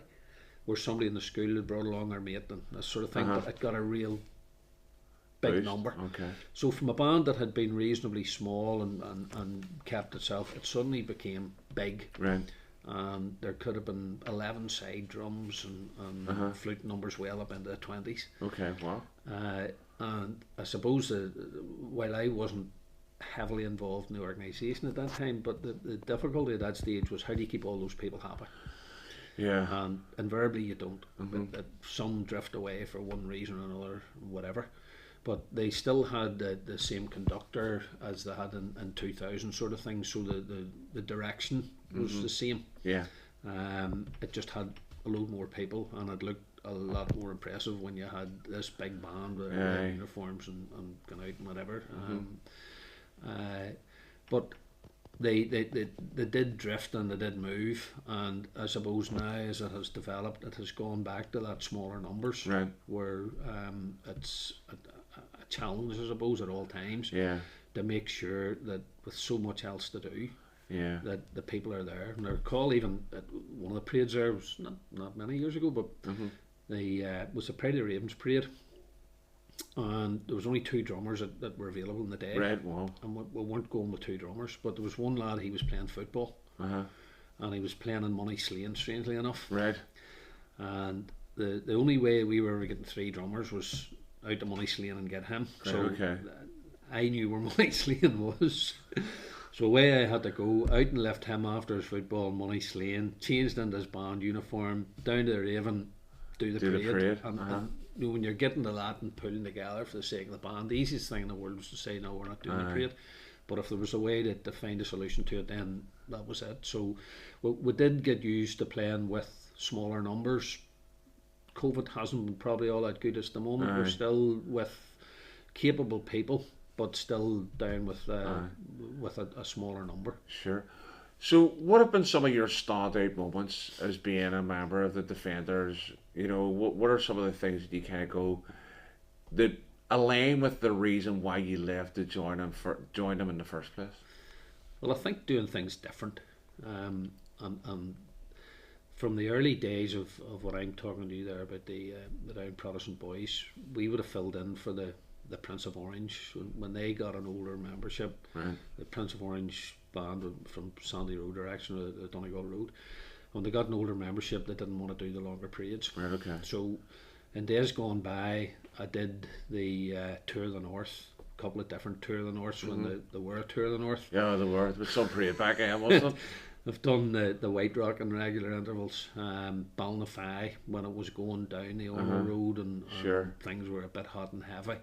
where somebody in the school had brought along their mate and that sort of thing, but it got a real big Boost. number. Okay. So from a band that had been reasonably small and kept itself, it suddenly became big. Right. And there could have been 11 side drums and flute numbers well up into the 20s. Okay. Wow. And I suppose while I wasn't heavily involved in the organisation at that time, but the difficulty at that stage was how do you keep all those people happy? Yeah. And invariably you don't. Some drift away for one reason or another, whatever. But they still had the same conductor as they had in 2000 sort of thing, so the direction was the same. Yeah. It just had a load more people, and it looked a lot more impressive when you had this big band with red uniforms and going out and whatever. But they did drift and they did move, and I suppose now as it has developed, it has gone back to that smaller numbers, Right. where it's a challenge, I suppose, at all times, Yeah. to make sure that with so much else to do, Yeah. that the people are there. And I recall even at one of the parades there was not many years ago, but the was the Pride of the Ravens parade, and there was only 2 drummers that were available in the day. Right. Wow. And we weren't going with 2 drummers, but there was one lad, he was playing football, and he was playing in money slaying, strangely enough. Right. And the only way we were ever getting 3 drummers was out to money slaying and get him. Right, So okay. I knew where money slaying was. So away I had to go out and left him after his football and money slaying, changed into his band uniform, down to the Raven, do the parade. And you know, when you're getting to that and pulling together for the sake of the band, the easiest thing in the world was to say no, we're not doing the parade. But if there was a way to find a solution to it, then that was it. So we did get used to playing with smaller numbers. COVID hasn't been probably all that good at the moment. We're still with capable people, but still down with a smaller number. Sure. So, what have been some of your standout moments as being a member of the Defenders? You know, what are some of the things that you kind of go that align with the reason why you left to join them in the first place? Well, I think doing things different, and from the early days of what I'm talking to you there about the Down Protestant Boys, we would have filled in for the Prince of Orange when they got an older membership. Right. The Prince of Orange band from Sandy Road direction, the Donegal Road. When they got an older membership, they didn't want to do the longer parades. Right. Okay. So, in days gone by, I did the Tour of the North, a couple of different Tour of the North when they were a Tour of the North. Yeah, they were. There was some parade back then, wasn't it? I've done the White Rock in regular intervals, Balnafie when it was going down the Ormer Road and things were a bit hot and heavy.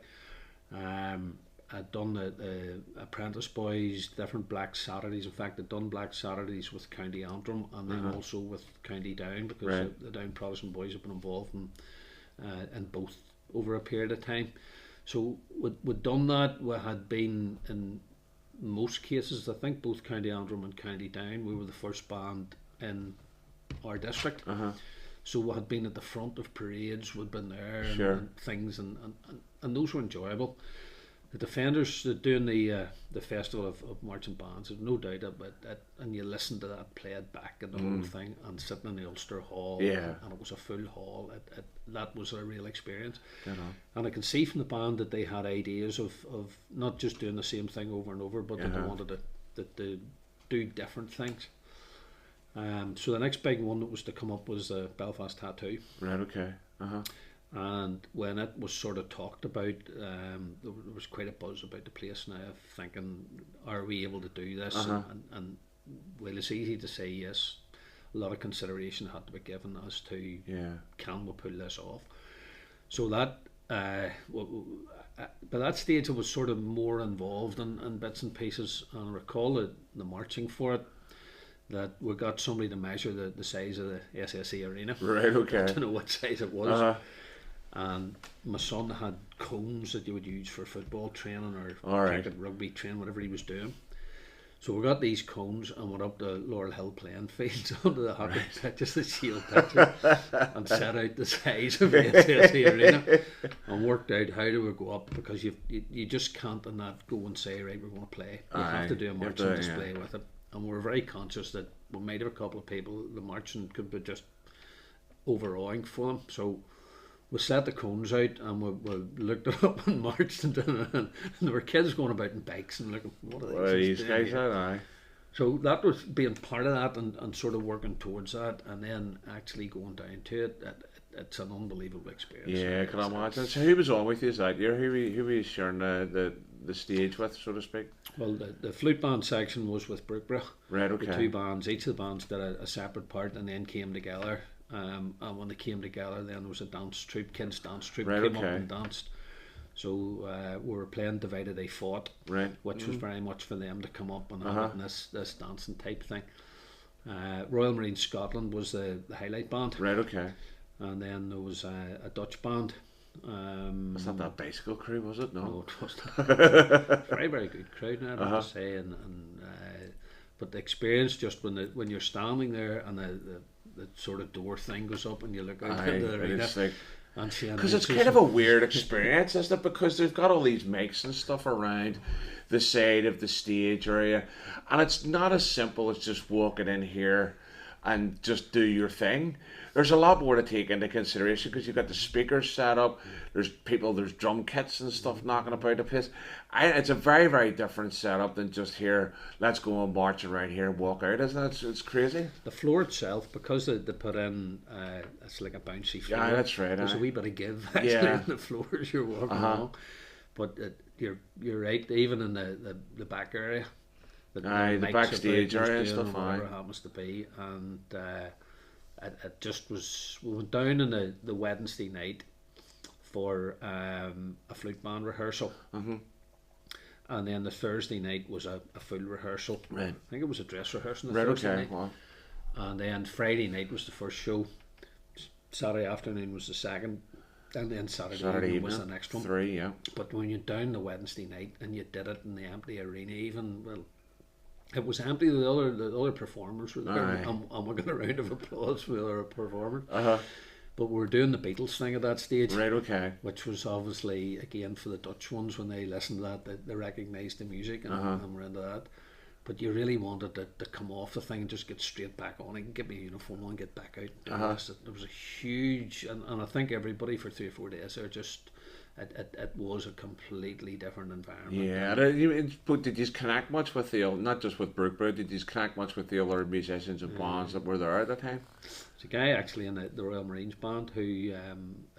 I'd done the Apprentice Boys, different Black Saturdays. In fact, I'd done Black Saturdays with County Antrim and then also with County Down, because the Down Protestant Boys have been involved in both over a period of time. So we'd done that. We had been in most cases, I think both County Antrim and County Down, we were the first band in our district. So we had been at the front of parades, we'd been there and things, and those were enjoyable. The Defenders doing the festival of marching bands, there's no doubt about that, and you listen to that played back and the whole thing, and sitting in the Ulster Hall, and it was a full hall. That was a real experience. And I can see from the band that they had ideas of not just doing the same thing over and over, but that they wanted to do different things. So the next big one that was to come up was Belfast Tattoo. Right. Okay. And when it was sort of talked about, there was quite a buzz about the place now, thinking, are we able to do this? And well, it's easy to say yes. A lot of consideration had to be given as to can we pull this off. So that by that stage I was sort of more involved in bits and pieces, and I recall the marching for it, that we got somebody to measure the size of the SSE arena. Right, okay. I don't know what size it was. And my son had cones that you would use for football training or cricket, rugby training, whatever he was doing. So we got these cones and went up to Laurel Hill playing fields onto the hockey pitches, the shield pitches, and set out the size of the SSE arena and worked out how do we go up, because you just can't in that go and say, right, we're going to play. You have to do a marching display with it. And we're very conscious that we might have a couple of people, the marching could be just overawing for them. So we set the cones out and we looked it up and marched and there were kids going about in bikes and looking, what are these guys are? So that was being part of that and sort of working towards that, and then actually going down to it. It's an unbelievable experience. Yeah, can I imagine. So who was on with you that year? Who were you sharing the stage with, so to speak? Well, the flute band section was with Brookborough. Right, okay. The two bands, each of the bands did a separate part and then came together. And when they came together, then there was a dance troupe, kids dance troupe, came up and danced. So we were playing Divided They Fought, which was very much for them to come up and have this dancing type thing. Royal Marines Scotland was the highlight band. Right, okay. And then there was a Dutch band. Was that that bicycle crew, was it? No, it wasn't. Very, very good crowd, I have to say. But the experience, just when you're standing there and the sort of door thing goes up and you look out into the arena, because it's kind of a weird experience, isn't it? Because they've got all these mics and stuff around the side of the stage area, and it's not as simple as just walking in here and just do your thing. There's a lot more to take into consideration, because you've got the speakers set up, there's drum kits and stuff knocking about the place. It's a very, very different setup than just here, let's go and march around here and walk out, isn't it? It's crazy. The floor itself, because they put in, it's like a bouncy floor. Yeah, that's right. There's a wee bit of give actually in the floor as you're walking along. But you're right, even in the back area. The backstage area and stuff. Whatever happens to be, and it just was. We went down on the Wednesday night for a flute band rehearsal, and then the Thursday night was a full rehearsal. Right. I think it was a dress rehearsal. Thursday night. Wow. And then Friday night was the first show. Saturday afternoon was the second, and then Saturday evening was the next one. 3, yeah. But when you're down the Wednesday night and you did it in the empty arena, even it was empty. The other performers were there, and we got a round of applause for the other performers. But we were doing the Beatles thing at that stage, right? Okay. Which was obviously again for the Dutch ones, when they listened to that, they recognised the music and were into that. But you really wanted to come off the thing and just get straight back on and get my uniform on and get back out. There was a huge, and I think everybody for 3 or 4 days there just. It was a completely different environment. Yeah, but did you connect much with not just with Brookborough, did you connect much with the other musicians and bands that were there at the time? There's a guy actually in the Royal Marines band who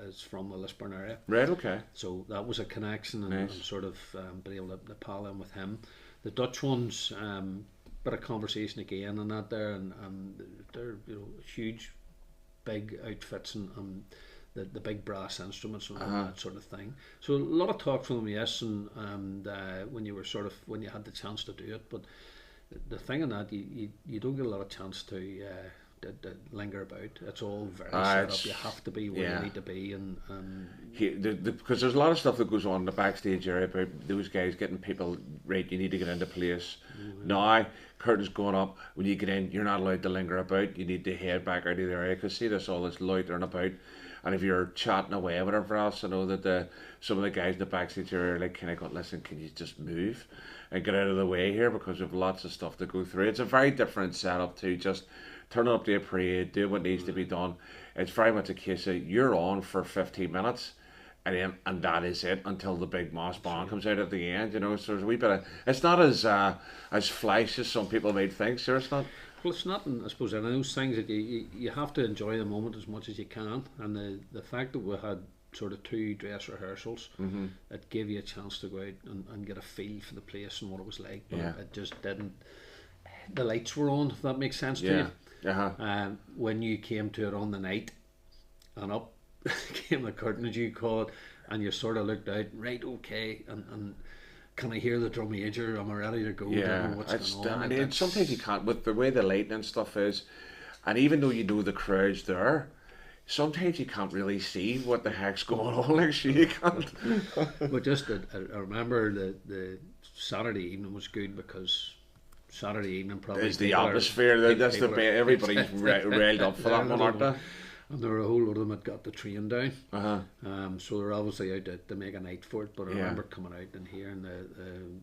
is from the Lisburn area. Right, okay. So that was a connection, and sort of been able to pal in with him. The Dutch ones, bit of conversation again and that there, and they're huge, big outfits and the big brass instruments and that sort of thing. So a lot of talk from them, yes, and when you had the chance to do it. But the thing in that, you don't get a lot of chance to linger about. It's all very set up. You have to be where you need to be, and because there's a lot of stuff that goes on in the backstage area about those guys getting people right. You need to get into place. Now curtains going up. When you get in, you're not allowed to linger about. You need to head back out of the area, because see, there's all this loitering about. And if you're chatting away or whatever else, I know that some of the guys in the backstage are like, kind of going, listen, can you just move and get out of the way here, because we have lots of stuff to go through. It's a very different setup to just turn up to a parade, do what needs to be done. It's very much a case of you're on for 15 minutes and that is it until the big mass band comes out at the end, So there's a wee bit of, it's not as flash as some people might think, sure it's not. Well, it's not, I suppose, in those things that you have to enjoy the moment as much as you can, and the fact that we had sort of 2 dress rehearsals that gave you a chance to go out and get a feel for the place and what it was like. But it just didn't. The lights were on, if that makes sense to you. When you came to it on the night, and up came the curtain, as you call it, and you sort of looked out, right, okay, and can I hear the drum major? Am I ready to go? Yeah, what's going on? And sometimes you can't, with the way the lighting and stuff is, and even though you know the crowd's there, sometimes you can't really see what the heck's going on. Like, so you can't. But just, I remember the Saturday evening was good because Saturday evening probably is the atmosphere. That's the everybody's railed up for that one, aren't they? And there were a whole lot of them that got the train down. So they're obviously out to make a night for it. But I remember coming out and hearing the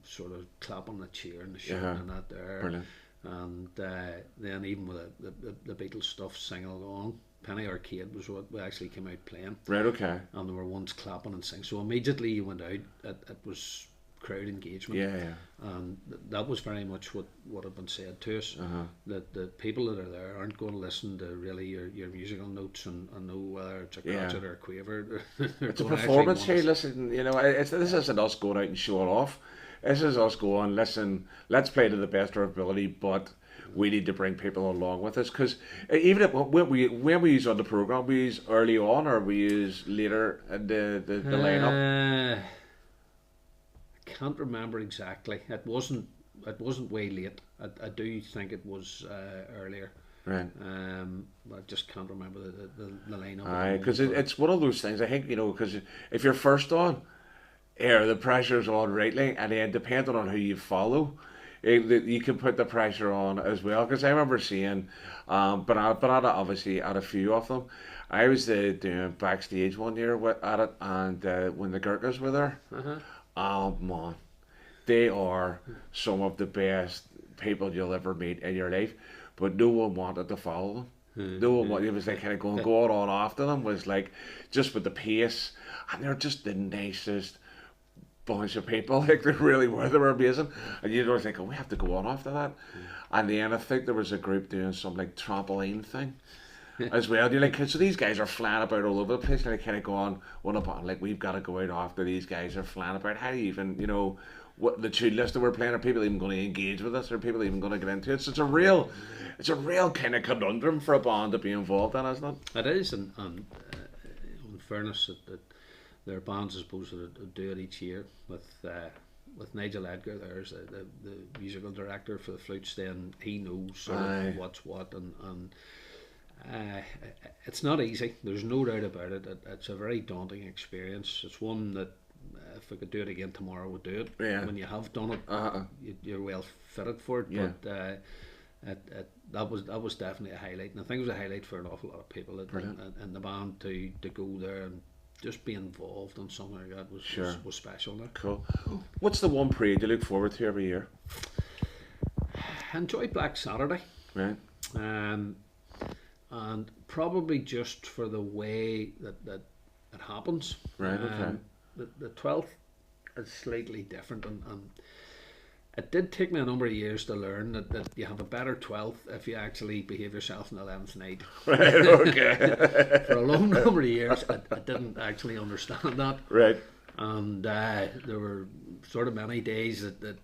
sort of clapping the cheer and the shouting and that there. Brilliant. And then even with the Beatles stuff, Sing Along, Penny Arcade was what we actually came out playing. Right, okay. And there were ones clapping and singing. So immediately you went out, it was crowd engagement. And that was very much what had been said to us, that the people that are there aren't going to listen to really your musical notes and know whether it's a crotchet or a quaver. It's a performance here. Listen, you know, this isn't us going out and showing off. This is us going, listen, let's play to the best of our ability, but we need to bring people along with us. Because even if, when we use on the programme, we use early on or we use later in the lineup? I can't remember exactly. It wasn't way late. I do think it was earlier. Right. But I just can't remember the lineup. Aye, because it's one of those things. I think, you know, because if you're first on, the pressure's on rightly, and then depending on who you follow, you can put the pressure on as well. Because I remember seeing, but I obviously had a few of them. I was doing Backstage one year at it, and when the Gurkhas were there, oh man, they are some of the best people you'll ever meet in your life. But no one wanted to follow them. No one wanted. It was like kind of going on after them. Was like just with the pace, and they're just the nicest bunch of people. Like they really were. They were amazing. And you don't think, oh, we have to go on after that. And then I think there was a group doing some like trampoline thing as well. You're like, so these guys are flying about all over the place, and they kind of go on one upon like, we've got to go out after these guys are flying about. How do you even, you know, what the tune list that we're playing, are people even going to engage with us? Are people even going to get into it? So it's a real kind of conundrum for a band to be involved in, isn't it? It is, and in fairness, that there are bands, I suppose, that do it each year. With Nigel Edgar, there's the musical director for the flutes. Then he knows sort of what's what, and it's not easy. There's no doubt about it. It's a very daunting experience. It's one that if we could do it again tomorrow, we'd do it. Yeah. When you have done it, you're well fitted for it. Yeah. But that was definitely a highlight, and I think it was a highlight for an awful lot of people in the band to go there and just be involved in something like that was special. Now. Cool. What's the one parade you look forward to every year? I enjoy Black Saturday. Right. And probably just for the way that it happens. Right. Okay. The 12th is slightly different, and it did take me a number of years to learn that you have a better 12th if you actually behave yourself on the 11th night. Right, okay. For a long number of years, I didn't actually understand that. Right. And there were sort of many days that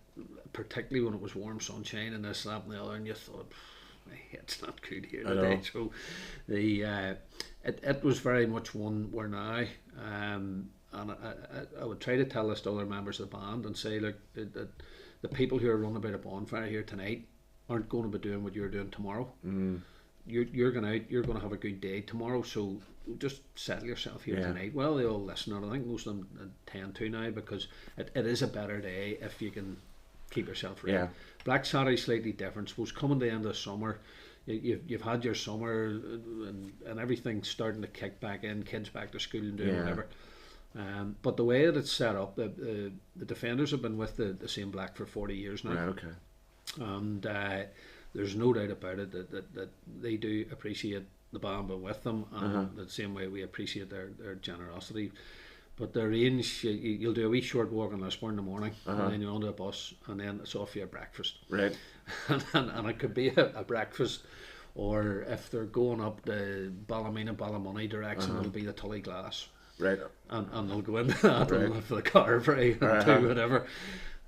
particularly when it was warm sunshine and this, that and the other, and you thought, it's not good here today. So it was very much one where now, and I would try to tell this to other members of the band and say, look, the people who are running about a bonfire here tonight aren't going to be doing what you're doing tomorrow. You're going out, you're going to have a good day tomorrow, so just settle yourself here tonight. Well, they all listen, and I think most of them tend to now, because it is a better day if you can keep yourself ready. Yeah. Black Saturday's slightly different. Suppose coming to the end of the summer, you've had your summer and everything's starting to kick back in, kids back to school and doing whatever. But the way that it's set up, the Defenders have been with the same Black for 40 years now. Right, okay. And there's no doubt about it that they do appreciate the band being with them, and the same way we appreciate their generosity. But the range, you'll do a wee short walk in Lisburn in the morning, and then you're onto a bus, and then it's off for your breakfast. Right. and it could be a breakfast, or if they're going up the Ballymena, Ballymoney direction, it'll be the Tully Glass. Right. And they'll go into that Right. and for the carvery and Uh-huh. do whatever.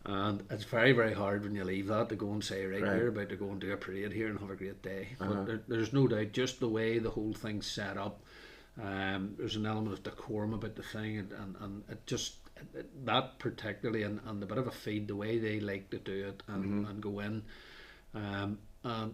And it's very, very hard when you leave that to go and say, right, Right. you're about to go and do a parade here and have a great day. Uh-huh. But there's no doubt, just the way the whole thing's set up, there's an element of decorum about the thing, and it just, that particularly, and a bit of a feed, the way they like to do it and go in. And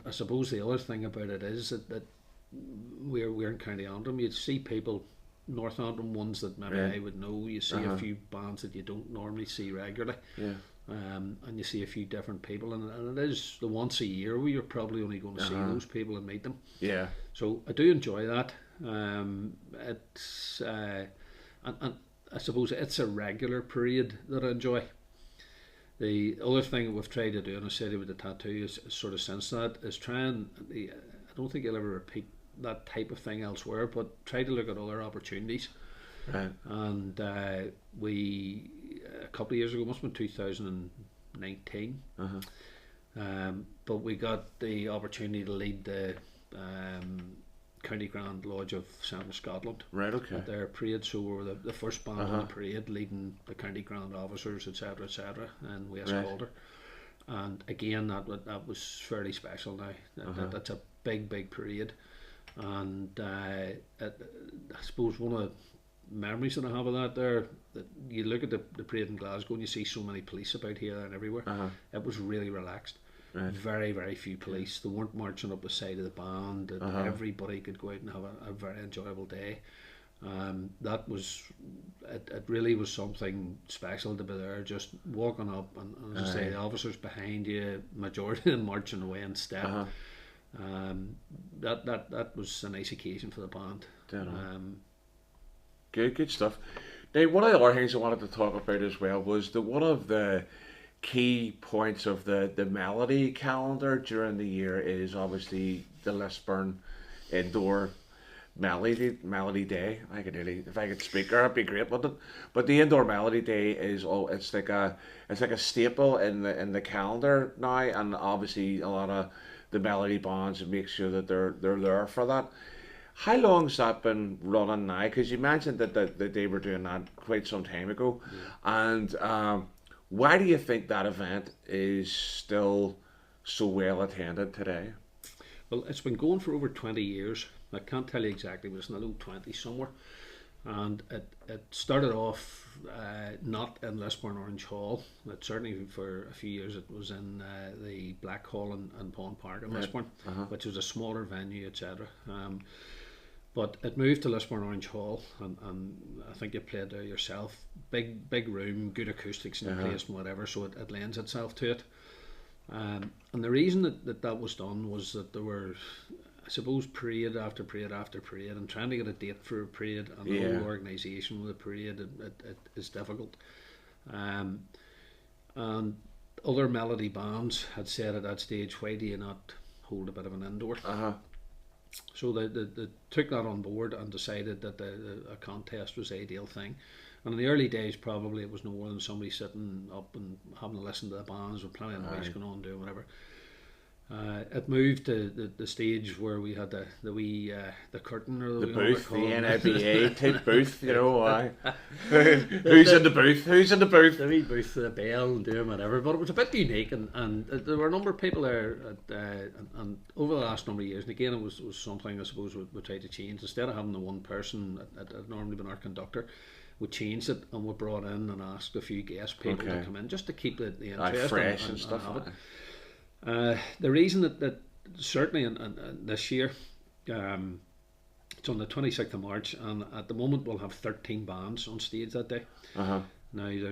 I suppose the other thing about it is that we're in County Antrim. You'd see people, North Antrim ones that maybe Right. I would know. You see a few bands that you don't normally see regularly. Yeah. And you see a few different people, and it is the once a year where you're probably only going to see those people and meet them. Yeah. So I do enjoy that. It's and I suppose it's a regular parade that I enjoy. The other thing that we've tried to do, and I said it with the tattoo, is sort of since that, is try and, I don't think you'll ever repeat that type of thing elsewhere, but try to look at other opportunities. Right. And we, a couple of years ago, must have been 2019, but we got the opportunity to lead the County Grand Lodge of Central Scotland Right. Okay. at their parade. So we were the first band on the parade, leading the County Grand officers, etc., in West Right. Calder. And again, that was fairly special. Now that's a big parade, and I suppose one of the memories that I have of that there, that you look at the parade in Glasgow and you see so many police about here and everywhere. It was really relaxed. Right. Very, very few police. They weren't marching up the side of the band, and everybody could go out and have a very enjoyable day. That was, it really was something special to be there, just walking up, and as I say, the officers behind you, majority of them marching away in step. That was a nice occasion for the band. Good stuff. Now, one of the other things I wanted to talk about as well was that one of the key points of the melody calendar during the year is obviously the Lisburn Indoor Melody Day. I could really, if I could speak there, it'd be great, wouldn't it? But the Indoor Melody Day is it's like a staple in the calendar now, and obviously a lot of the melody bands make sure that they're there for that. How long's that been running now? Because you mentioned that they were doing that quite some time ago, and why do you think that event is still so well attended today? Well, it's been going for over 20 years. I can't tell you exactly, but it's in the low 20s somewhere. And it started off not in Lisburn Orange Hall. It certainly for a few years it was in the Black Hall and Pond Park in Lisburn, which was a smaller venue, etc. But it moved to Lisburn Orange Hall, and I think you played there yourself. Big room, good acoustics in the place and whatever, so it lends itself to it. And the reason that was done was that there were, I suppose, parade after parade after parade, and trying to get a date for a parade and the whole organisation with a parade, it is difficult. And other melody bands had said at that stage, why do you not hold a bit of an indoor? So they took that on board and decided that a contest was the ideal thing. And in the early days, probably it was no more than somebody sitting up and having to listen to the bands with plenty of noise going on, doing whatever. It moved to the stage where we had the wee the curtain, or the booth, the NIBA type booth, you know. Who's in the booth? Who's in the booth? The wee booth, the bell, and doing whatever. But it was a bit unique, and there were a number of people there. And over the last number of years, and again, it was something I suppose we tried to change. Instead of having the one person, it had normally been our conductor. We changed it, and we brought in and asked a few guest people to come in just to keep the interest fresh and stuff. The reason that certainly in this year, it's on the 26th of March, and at the moment we'll have 13 bands on stage that day. Now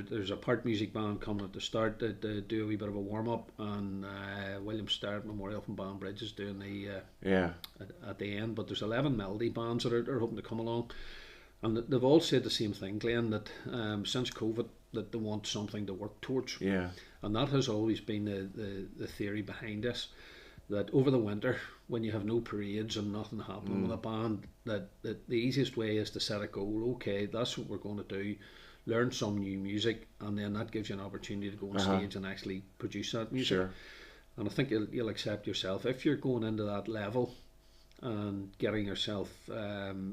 there's a part music band coming at the start to do a wee bit of a warm up, and William Starrett Memorial from Banbridge is doing the at the end. But there's 11 melody bands that are hoping to come along. And they've all said the same thing, Glenn, that since COVID, that they want something to work towards. And that has always been the theory behind this, that over the winter, when you have no parades and nothing happening with a band, that the easiest way is to set a goal. Okay, that's what we're going to do, learn some new music, and then that gives you an opportunity to go on stage and actually produce that music. And I think you'll accept yourself, if you're going into that level, and getting yourself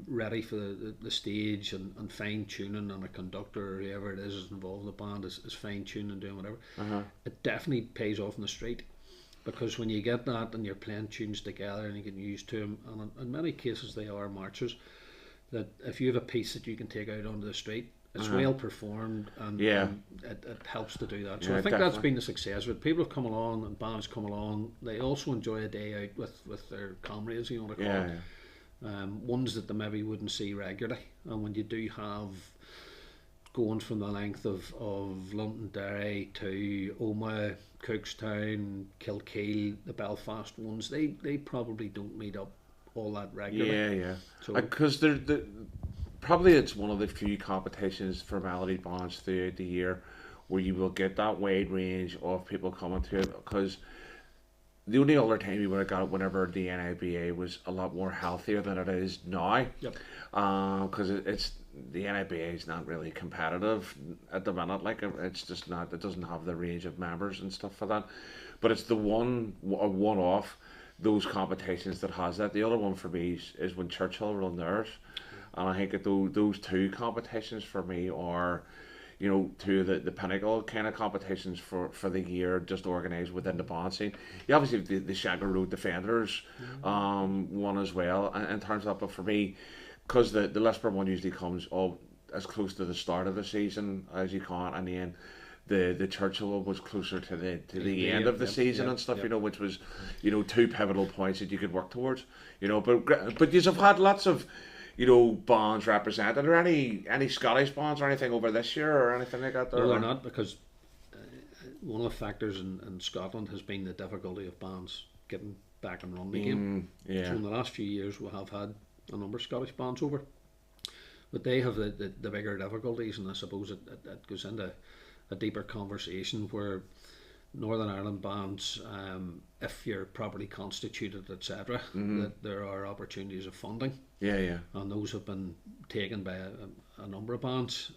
ready for the stage, and fine tuning, and a conductor or whoever it is involved in the band is fine tuning and doing whatever. It definitely pays off in the street, because when you get that and you're playing tunes together and you can use to them, and in many cases they are marches, that if you have a piece that you can take out onto the street, it's well performed, and it helps to do that. So I think that's been the success of it. People have come along and bands come along. They also enjoy a day out with their comrades, you want to call it. Ones that they maybe wouldn't see regularly. And when you do have going from the length of Londonderry to Omagh, Cookstown, Kilkeel, the Belfast ones, they probably don't meet up all that regularly. So because they're probably it's one of the few competitions for melody bands throughout the year where you will get that wide range of people coming to it, because the only other time you would have got it whenever the NIBA was a lot more healthier than it is now. Because it's the NIBA is not really competitive at the minute. Like, it's just not. It doesn't have the range of members and stuff for that. But it's the one off those competitions that has that. The other one for me is when Churchill run theirs. And I think that those two competitions for me are, you know, two of the pinnacle kind of competitions for the year, just organised within the band scene. You obviously have the Shagger Road Defenders one as well in terms of that. But for me, because the Lisburn one usually comes all as close to the start of the season as you can, and then the Churchill one was closer to the end of the season and stuff, you know, which was, you know, two pivotal points that you could work towards, you know. But you've had lots of, you know, bands represented. Are any Scottish bands or anything over this year or anything like that? No, they're not, because one of the factors in Scotland has been the difficulty of bands getting back and running again. So in the last few years we have had a number of Scottish bands over, but they have the bigger difficulties, and I suppose it goes into a deeper conversation where Northern Ireland bands, if you're properly constituted, etc., that there are opportunities of funding. And those have been taken by a number of bands.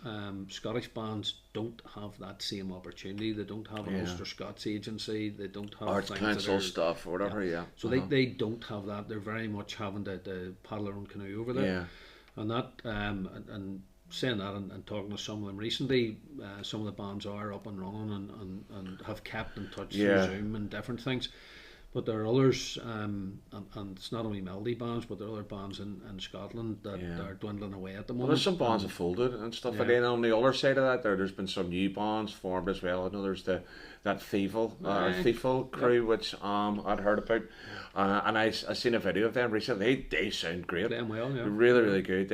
Scottish bands don't have that same opportunity. They don't have an Ulster Scots agency. They don't have Arts Council stuff or whatever. So they don't have that. They're very much having to paddle their own canoe over there. And that and saying that and talking to some of them recently, some of the bands are up and running and have kept in touch through Zoom and different things. But there are others, and it's not only melody bands, but there are other bands in Scotland that are dwindling away at the moment. Well, there's some bands have folded and stuff. And then on the other side of that, there's been some new bands formed as well. I know there's that Thiefel crew, which I'd heard about. And I seen a video of them recently. They sound great. Playing well, Really, really good.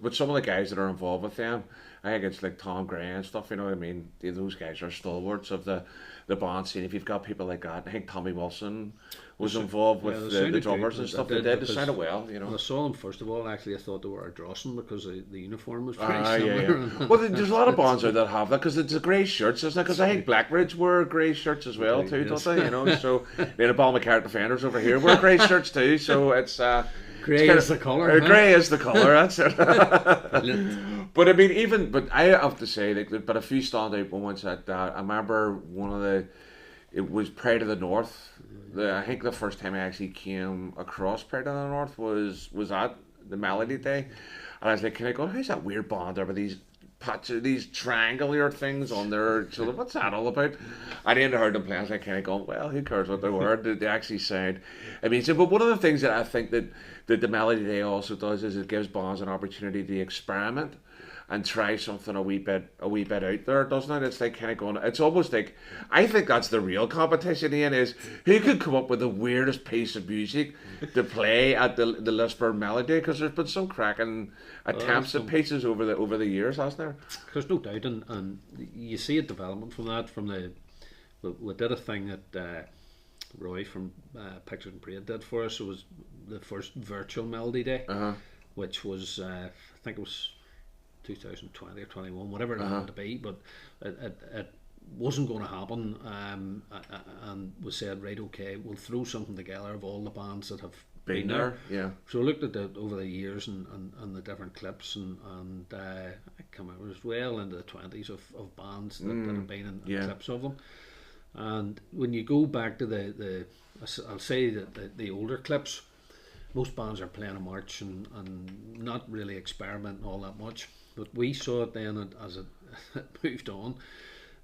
But some of the guys that are involved with them, I think it's like Tom Gray and stuff, you know what I mean? Those guys are stalwarts of the band scene. If you've got people like that, I think Tommy Wilson was involved with the drummers and stuff. They sounded well, you know. When I saw them, first of all, actually I thought they were a Drossen because the uniform was very similar. Well, there's a lot of bands out that have that, because it's the grey shirts, isn't it? Because I think Blackridge wear grey shirts as well too, don't they? You know, so the Balmacarrt Defenders over here wear grey shirts too, so it's grey is the colour. Grey is the colour, that's it. But I mean, but I have to say, like, but a few standout moments at that. I remember it was Pride of the North. I think the first time I actually came across Pride of the North was at the Melody Day, and I was like, "Can I go? Who's that weird band there with these patches, these triangular things on their shoulder? What's that all about?" I didn't heard them play. I was like, "Kind of going, well, who cares what they were? They actually sound amazing." But one of the things that I think that the Melody Day also does is it gives bands an opportunity to experiment and try something a wee bit out there, doesn't it? It's like kind of going. It's almost like, I think that's the real competition, Ian, is who could come up with the weirdest piece of music to play at the Lisburn Melody, because there's been some cracking attempts at pieces over the years, hasn't there? There's no doubt, and you see a development from that. We did a thing that Roy from Pictures and Parade did for us. It was the first virtual Melody Day, which was I think it was 2020 or 21, whatever it had to be, but it wasn't going to happen, and we said, right, okay, we'll throw something together of all the bands that have been there. So I looked at it over the years and the different clips, and I come out, it was well into the 20s of bands that have been in clips of them. And when you go back to I'll say that the older clips, most bands are playing a march and not really experimenting all that much. But we saw it then as it moved on,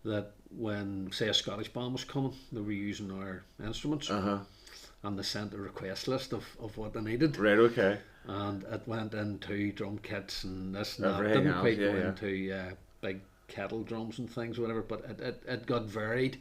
that when, say, a Scottish band was coming, they were using our instruments, and they sent a request list of what they needed. Right, okay. And it went into drum kits and this and that. Everything Didn't else, quite yeah, go yeah. into big kettle drums and things, whatever. But it got varied.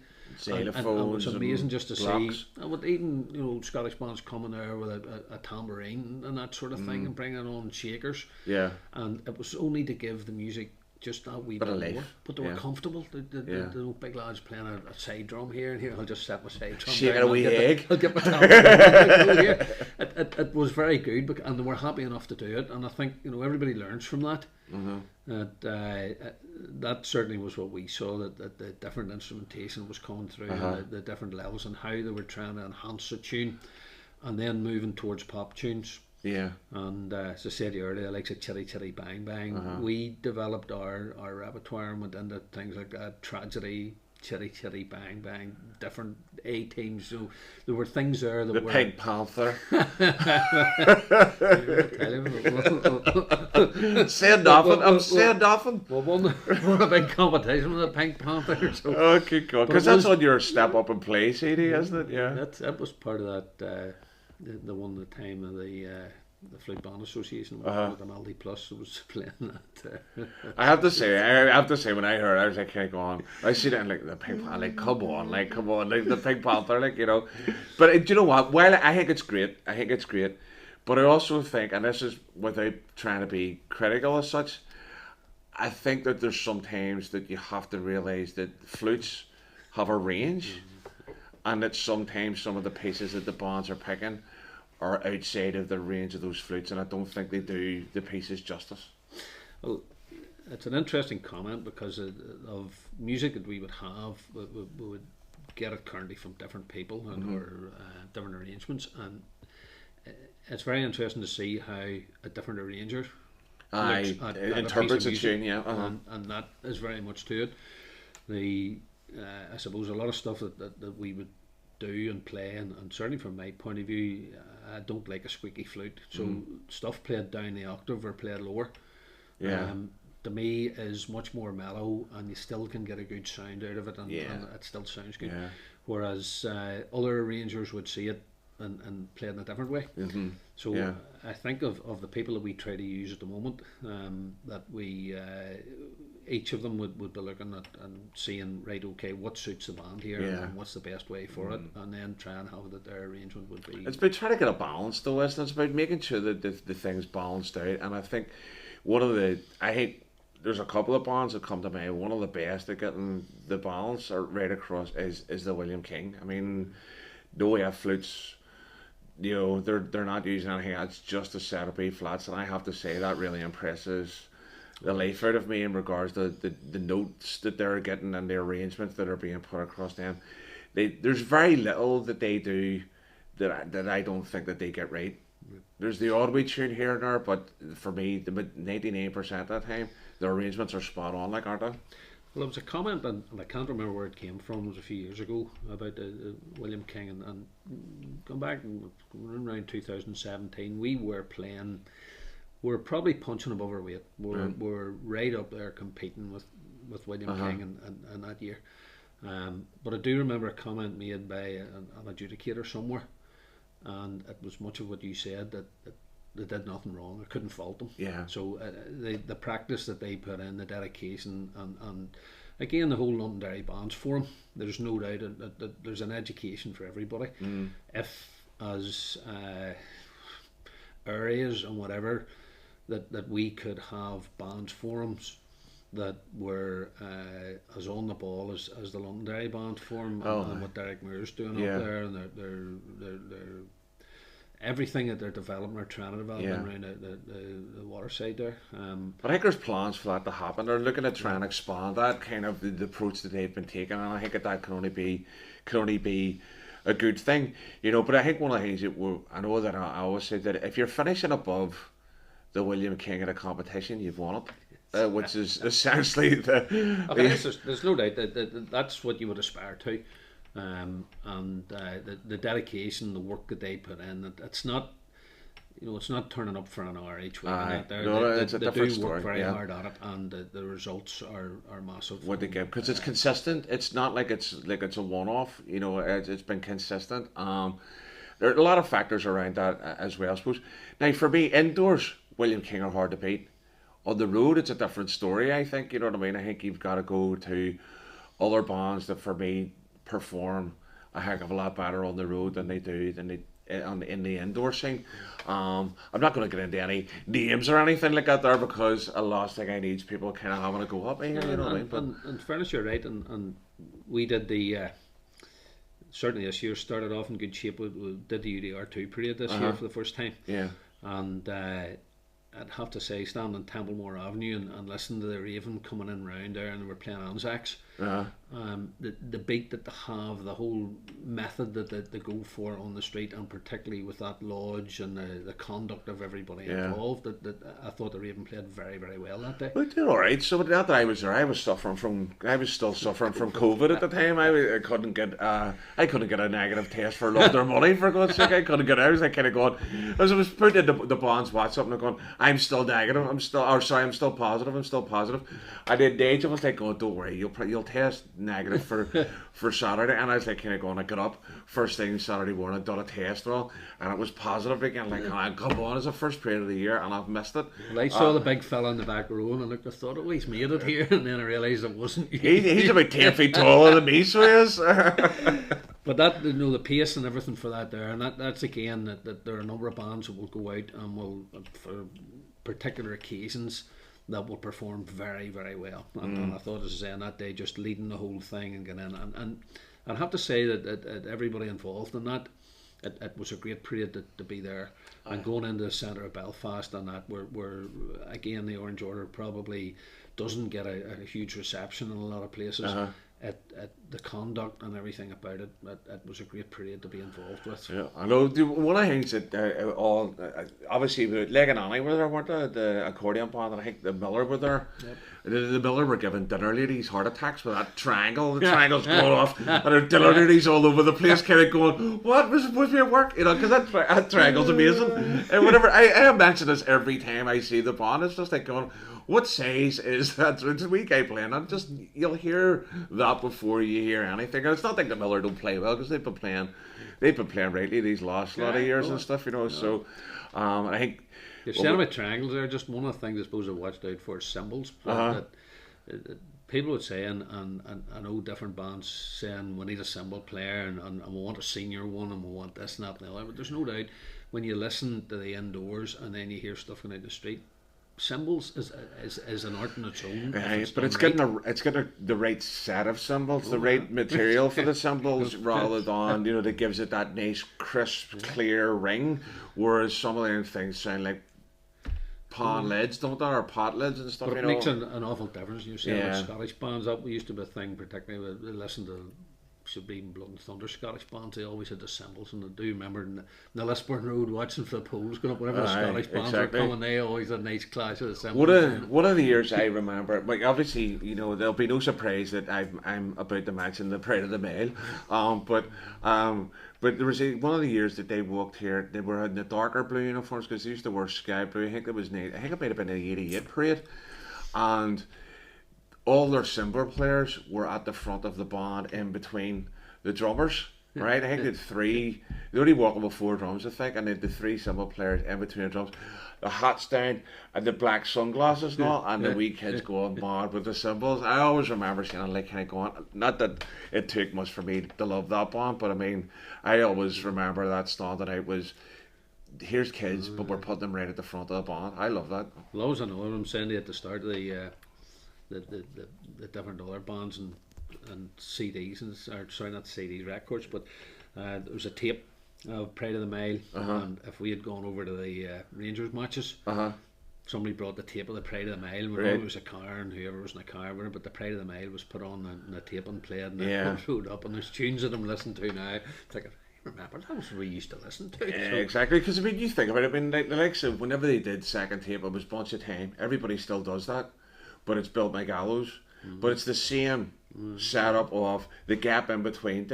And it Xylophones was amazing and just to blocks. see, and with even Scottish bands coming there with a tambourine and that sort of thing, and bringing on shakers. Yeah. And it was only to give the music just that wee Bit bit of more, life, but they were yeah. comfortable. The big lads playing a side drum here and here. I'll just set my side drum Shake down, a wee egg. I'll get my tambourine here. It was very good, and they were happy enough to do it. And I think everybody learns from that. That certainly was what we saw, that the different instrumentation was coming through, and the different levels, and how they were trying to enhance the tune, and then moving towards pop tunes. Yeah. And as I said earlier, like a Chitty Chitty Bang Bang, we developed our repertoire and went into things like that, Tragedy, Chitty Chitty Bang Bang, different A-teams. So there were things there that The were... Pink Panther. Saying nothing. I'm saying nothing. Well, won a big competition with the Pink Panther. So Okay, good. Because that's on your Step Up and Play CD, isn't it? Yeah. that was part of that. The one at the time of the Flute Band Association with the Melody Plus was playing that. I have to say, when I heard it, I was like, "Hey, go on!" I see that and like the Pink Panther, like come on, like the Pink Panther, But do you know what? Well, I think it's great. But I also think, and this is without trying to be critical as such, I think that there's sometimes that you have to realise that flutes have a range, and that sometimes some of the pieces that the bands are picking are outside of the range of those flutes, and I don't think they do the pieces justice. Well, it's an interesting comment because of music that we would have, we would get it currently from different people and or different arrangements, and it's very interesting to see how a different arranger interprets a tune, yeah, and that is very much to it. I suppose a lot of stuff that we would do and play, and certainly from my point of view, I don't like a squeaky flute. So stuff played down the octave or played lower, to me is much more mellow, and you still can get a good sound out of it, and it still sounds good. Yeah. Whereas other arrangers would see it and play it in a different way. So I think of the people that we try to use at the moment, that we each of them would be looking at and seeing, right, okay, what suits the band here, and what's the best way for it, and then try and have that their arrangement would be. It's about trying to get a balance though, isn't it? It's about making sure that the thing's balanced out, and I think there's a couple of bands that come to mind. One of the best at getting the balance right across is the William King. I mean, no F flutes, they're not using anything. It's just a set of B flats, and I have to say that really impresses the life out of me in regards to the notes that they're getting and the arrangements that are being put across them. There's very little that they do that I don't think that they get right. There's the odd wee tune here and there, but for me, the 99% of the time, the arrangements are spot on, aren't they? Well, there was a comment, and I can't remember where it came from. It was a few years ago about William King, and going back around 2017, we were playing. We're probably punching above our weight. We're right up there competing with William King in that year. But I do remember a comment made by an adjudicator somewhere, and it was much of what you said, that they did nothing wrong. I couldn't fault them. Yeah. So the practice that they put in, the dedication, and again the whole Londonderry Bands Forum, there's no doubt that there's an education for everybody. If as areas and whatever that we could have bands forums that were as on the ball as the Londonderry Band Forum, and what Derek Muir's doing up there, and they're everything that they're developing or trying to develop around the waterside there. But I think there's plans for that to happen. They're looking at trying to expand that kind of the approach that they've been taking, and I think that can only be a good thing, But I think one of the things I know that I always say that if you're finishing above the William King at a competition, you've won it, which is essentially there's no doubt that that's what you would aspire to. And the dedication, the work that they put in, it's not you know, it's not turning up for an hour each week. It's a different do story. Work very hard at it, and the results are massive. What they give, because it's consistent. It's not like it's a one-off. You know, it's been consistent. There are a lot of factors around that as well, I suppose. Now, for me, indoors, William King are hard to beat. On the road, it's a different story, I think. You know what I mean? I think you've got to go to other bands that, for me, perform a heck of a lot better on the road than they do in the indoor scene. I'm not going to get into any names or anything like that there, because a last thing I need is people kind of having to go up here. You know what I mean? But in fairness, you're right, and we did the. Certainly this year started off in good shape. We did the UDR2 parade this year for the first time. Yeah. And I'd have to say, standing on Templemore Avenue and listening to the Raven coming in round there, and they were playing Anzacs. The beat that they have, the whole method that they go for on the street, and particularly with that lodge and the conduct of everybody involved, that I thought the Raven played very, very well that day. We did all right. So that I was there, I was still suffering from COVID at the time. I couldn't get a negative test for love or money, for God's sake. I couldn't get out. I was like kind of going, as I was putting in the band's WhatsApp and going, I'm still negative. I'm still positive. I'm still positive. I did Dage. I was like, oh, don't worry, you'll test negative for Saturday. And I was like kind of going, I got up first thing Saturday morning, done a test and all, and it was positive again. Like, oh, come on, it's the first parade of the year and I've missed it. Well, I saw the big fella in the back row, and I thought, oh, he's made it here, and then I realised it wasn't you. He's about 10 feet taller than me, so he is. But that, you know, the pace and everything for that there, and that's again that there are a number of bands that will go out and will, for particular occasions, that will perform very, very well. And I thought, as I say, on that day, just leading the whole thing and getting in, and I'd have to say that everybody involved in that, it was a great parade to be there. And going into the centre of Belfast and that, where again the Orange Order probably doesn't get a huge reception in a lot of places. At the conduct and everything about it, it was a great parade to be involved with. Yeah, I know. One of the things that obviously Leg and Annie were there, weren't they? The accordion band, and I think the Miller were there. Yep. The Miller were giving dinner ladies heart attacks with that triangle. The triangle's going off, and there are dinner ladies all over the place, kind of going, "What was supposed to be at work?" You know, because that triangle's amazing. And whenever I mention this every time I see the band, it's just like going, what size is that? It's a wee guy playing, and just you'll hear that before you hear anything. And it's not like the Miller don't play well, because they've been playing rightly these last lot of years and stuff, you know. So I think you're saying about triangles there. Just one of the things I suppose I watched out for cymbals. That people would say, and I know different bands saying we need a cymbal player, and we want a senior one, and we want this and that and the other. But there's no doubt when you listen to the indoors and then you hear stuff going out the street, cymbals is an art in its own. But it's getting the right set of cymbals, the right material for the cymbals, rather than, you know, that gives it that nice crisp clear ring, whereas some of the things sound like pan lids, don't they, or pot lids and stuff. But it makes an awful difference. You see, with Scottish bands, that used to be a thing, particularly we listen to should be Blood and Thunder Scottish bands. They always had the cymbals, and I do remember in the Lisburn Road watching for the poles going up. Whenever the Scottish bands were coming, they always had a nice clash of the cymbals. One of the years I remember, like obviously, you know, there'll be no surprise that I'm about to mention the Pride of the Mail, but there was one of the years that they walked here. They were in the darker blue uniforms because they used to wear sky blue. I think it might have been the '88 parade, and all their cymbal players were at the front of the band in between the drummers, right? I think they had three, they only walking with 4 drums, I think, and they had the 3 cymbal players in between the drums. The hats down and the black sunglasses and all, and the wee kids going mad with the cymbals. I always remember seeing it, like kind of going, not that it took much for me to love that band, but I mean, I always remember that standing out was, here's kids, but we're putting them right at the front of the band. I love that. Well, always I know what I'm saying to you at the start of the different other bands and CDs, and sorry, not CDs, records, but there was a tape of Pride of the Mile, and if we had gone over to the Rangers matches, somebody brought the tape of the Pride of the Mile. We know it was a car, and whoever was in the car, but the Pride of the Mile was put on the tape and played, and it rode up, and there's tunes that I'm listening to now. It's like, remember, that was what we used to listen to. Yeah, so. Exactly, because I mean, you think about it, I mean, like the likes of whenever they did second tape, it was Bunch of Time. Everybody still does that, but it's built by Gallows. But it's the same setup of the gap in between.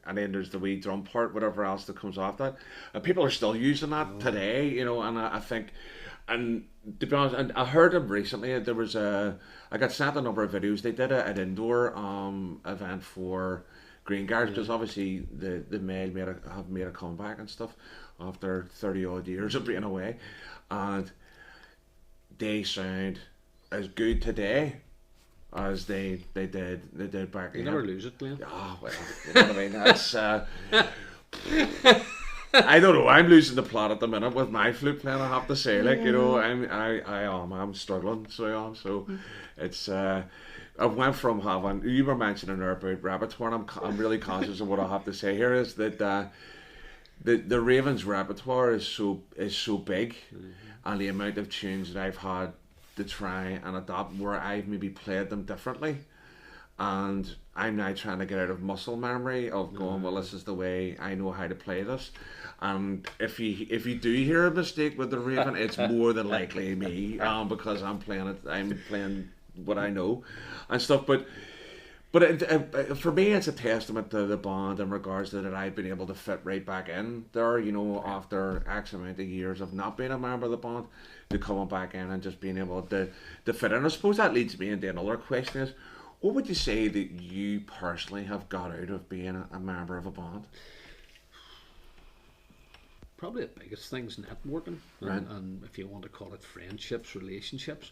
then there's the wee drum part, whatever else that comes off that. And people are still using that today, you know, and I think, and to be honest, and I heard them recently, there was I got sent a number of videos, they did an indoor event for Green Guards, because obviously the male have made a comeback and stuff after 30 odd years of being away, and they sound as good today as they did back then. You never lose it, Glenn. Oh, well, you know what I mean? That's I don't know. I'm losing the plot at the minute with my flute playing. I have to say, like, you know, I'm struggling. So I am. So it's I went from having, you were mentioning there about repertoire, and I'm really conscious of what I have to say here is that the Ravens repertoire is so big, and the amount of tunes that I've had to try and adapt where I've maybe played them differently, and I'm now trying to get out of muscle memory of going, well, this is the way I know how to play this, and if you do hear a mistake with the Raven, it's more than likely me, because I'm playing what I know and stuff, but for me, it's a testament to the band in regards to that I've been able to fit right back in there, you know, after X amount of years of not being a member of the band, to coming back in and just being able to fit in. I suppose that leads me into another question is, what would you say that you personally have got out of being a member of a band? Probably the biggest thing's networking, Right. and if you want to call it friendships, relationships,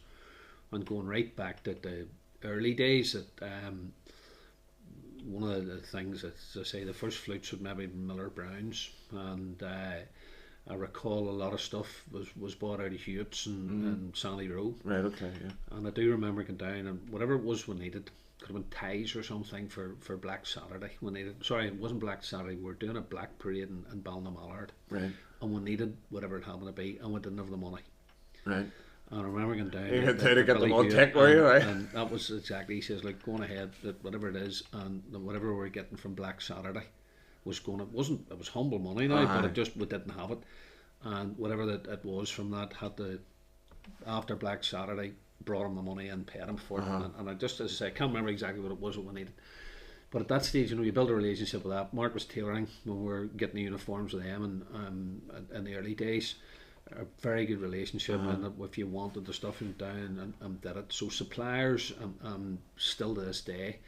and going right back to the early days that one of the things that, as I say, the first flutes would maybe Miller Browns, and I recall a lot of stuff was bought out of Hewitt's and Sandy Row. Right, okay, yeah. And I do remember going down, and whatever it was we needed, could have been ties or something for Black Saturday. We needed, sorry, it wasn't Black Saturday, we were doing a black parade in Ballinamallard. Right. And we needed whatever it happened to be, and we didn't have the money. Right. And I remember going down. You had to get them on tech, were you, right? And that was exactly, he says, like, going ahead, that whatever it is, and whatever we were getting from Black Saturday was going to, it was humble money now, but we didn't have it. And whatever that it was from that, had to, after Black Saturday, brought him the money and paid him for it. And I just, as I say, I can't remember exactly what it was that we needed. But at that stage, you know, you build a relationship with that. Mark was tailoring when we were getting the uniforms with them, and in the early days, a very good relationship, and if you wanted the stuff, you went down and did it. So suppliers, still to this day,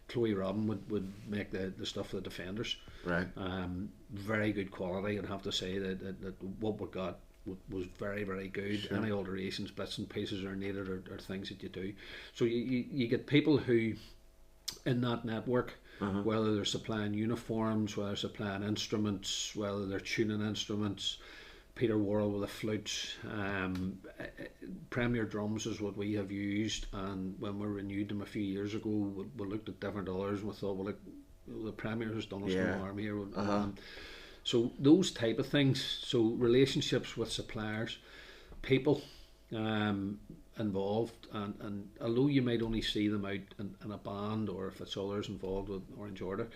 Chloe Robin would make the stuff for the Defenders. Right. Very good quality. I'd have to say that what we got was very, very good. Sure. Any alterations, bits and pieces are needed, or things that you do. So you get people who, in that network, whether they're supplying uniforms, whether they're supplying instruments, whether they're tuning instruments. Peter Worrell with a flute, Premier drums is what we have used, and when we renewed them a few years ago, we looked at different others and we thought, well, the Premier has done us no harm here. So those type of things, so relationships with suppliers, people involved, and although you might only see them out in a band, or if it's others involved with Orange Order,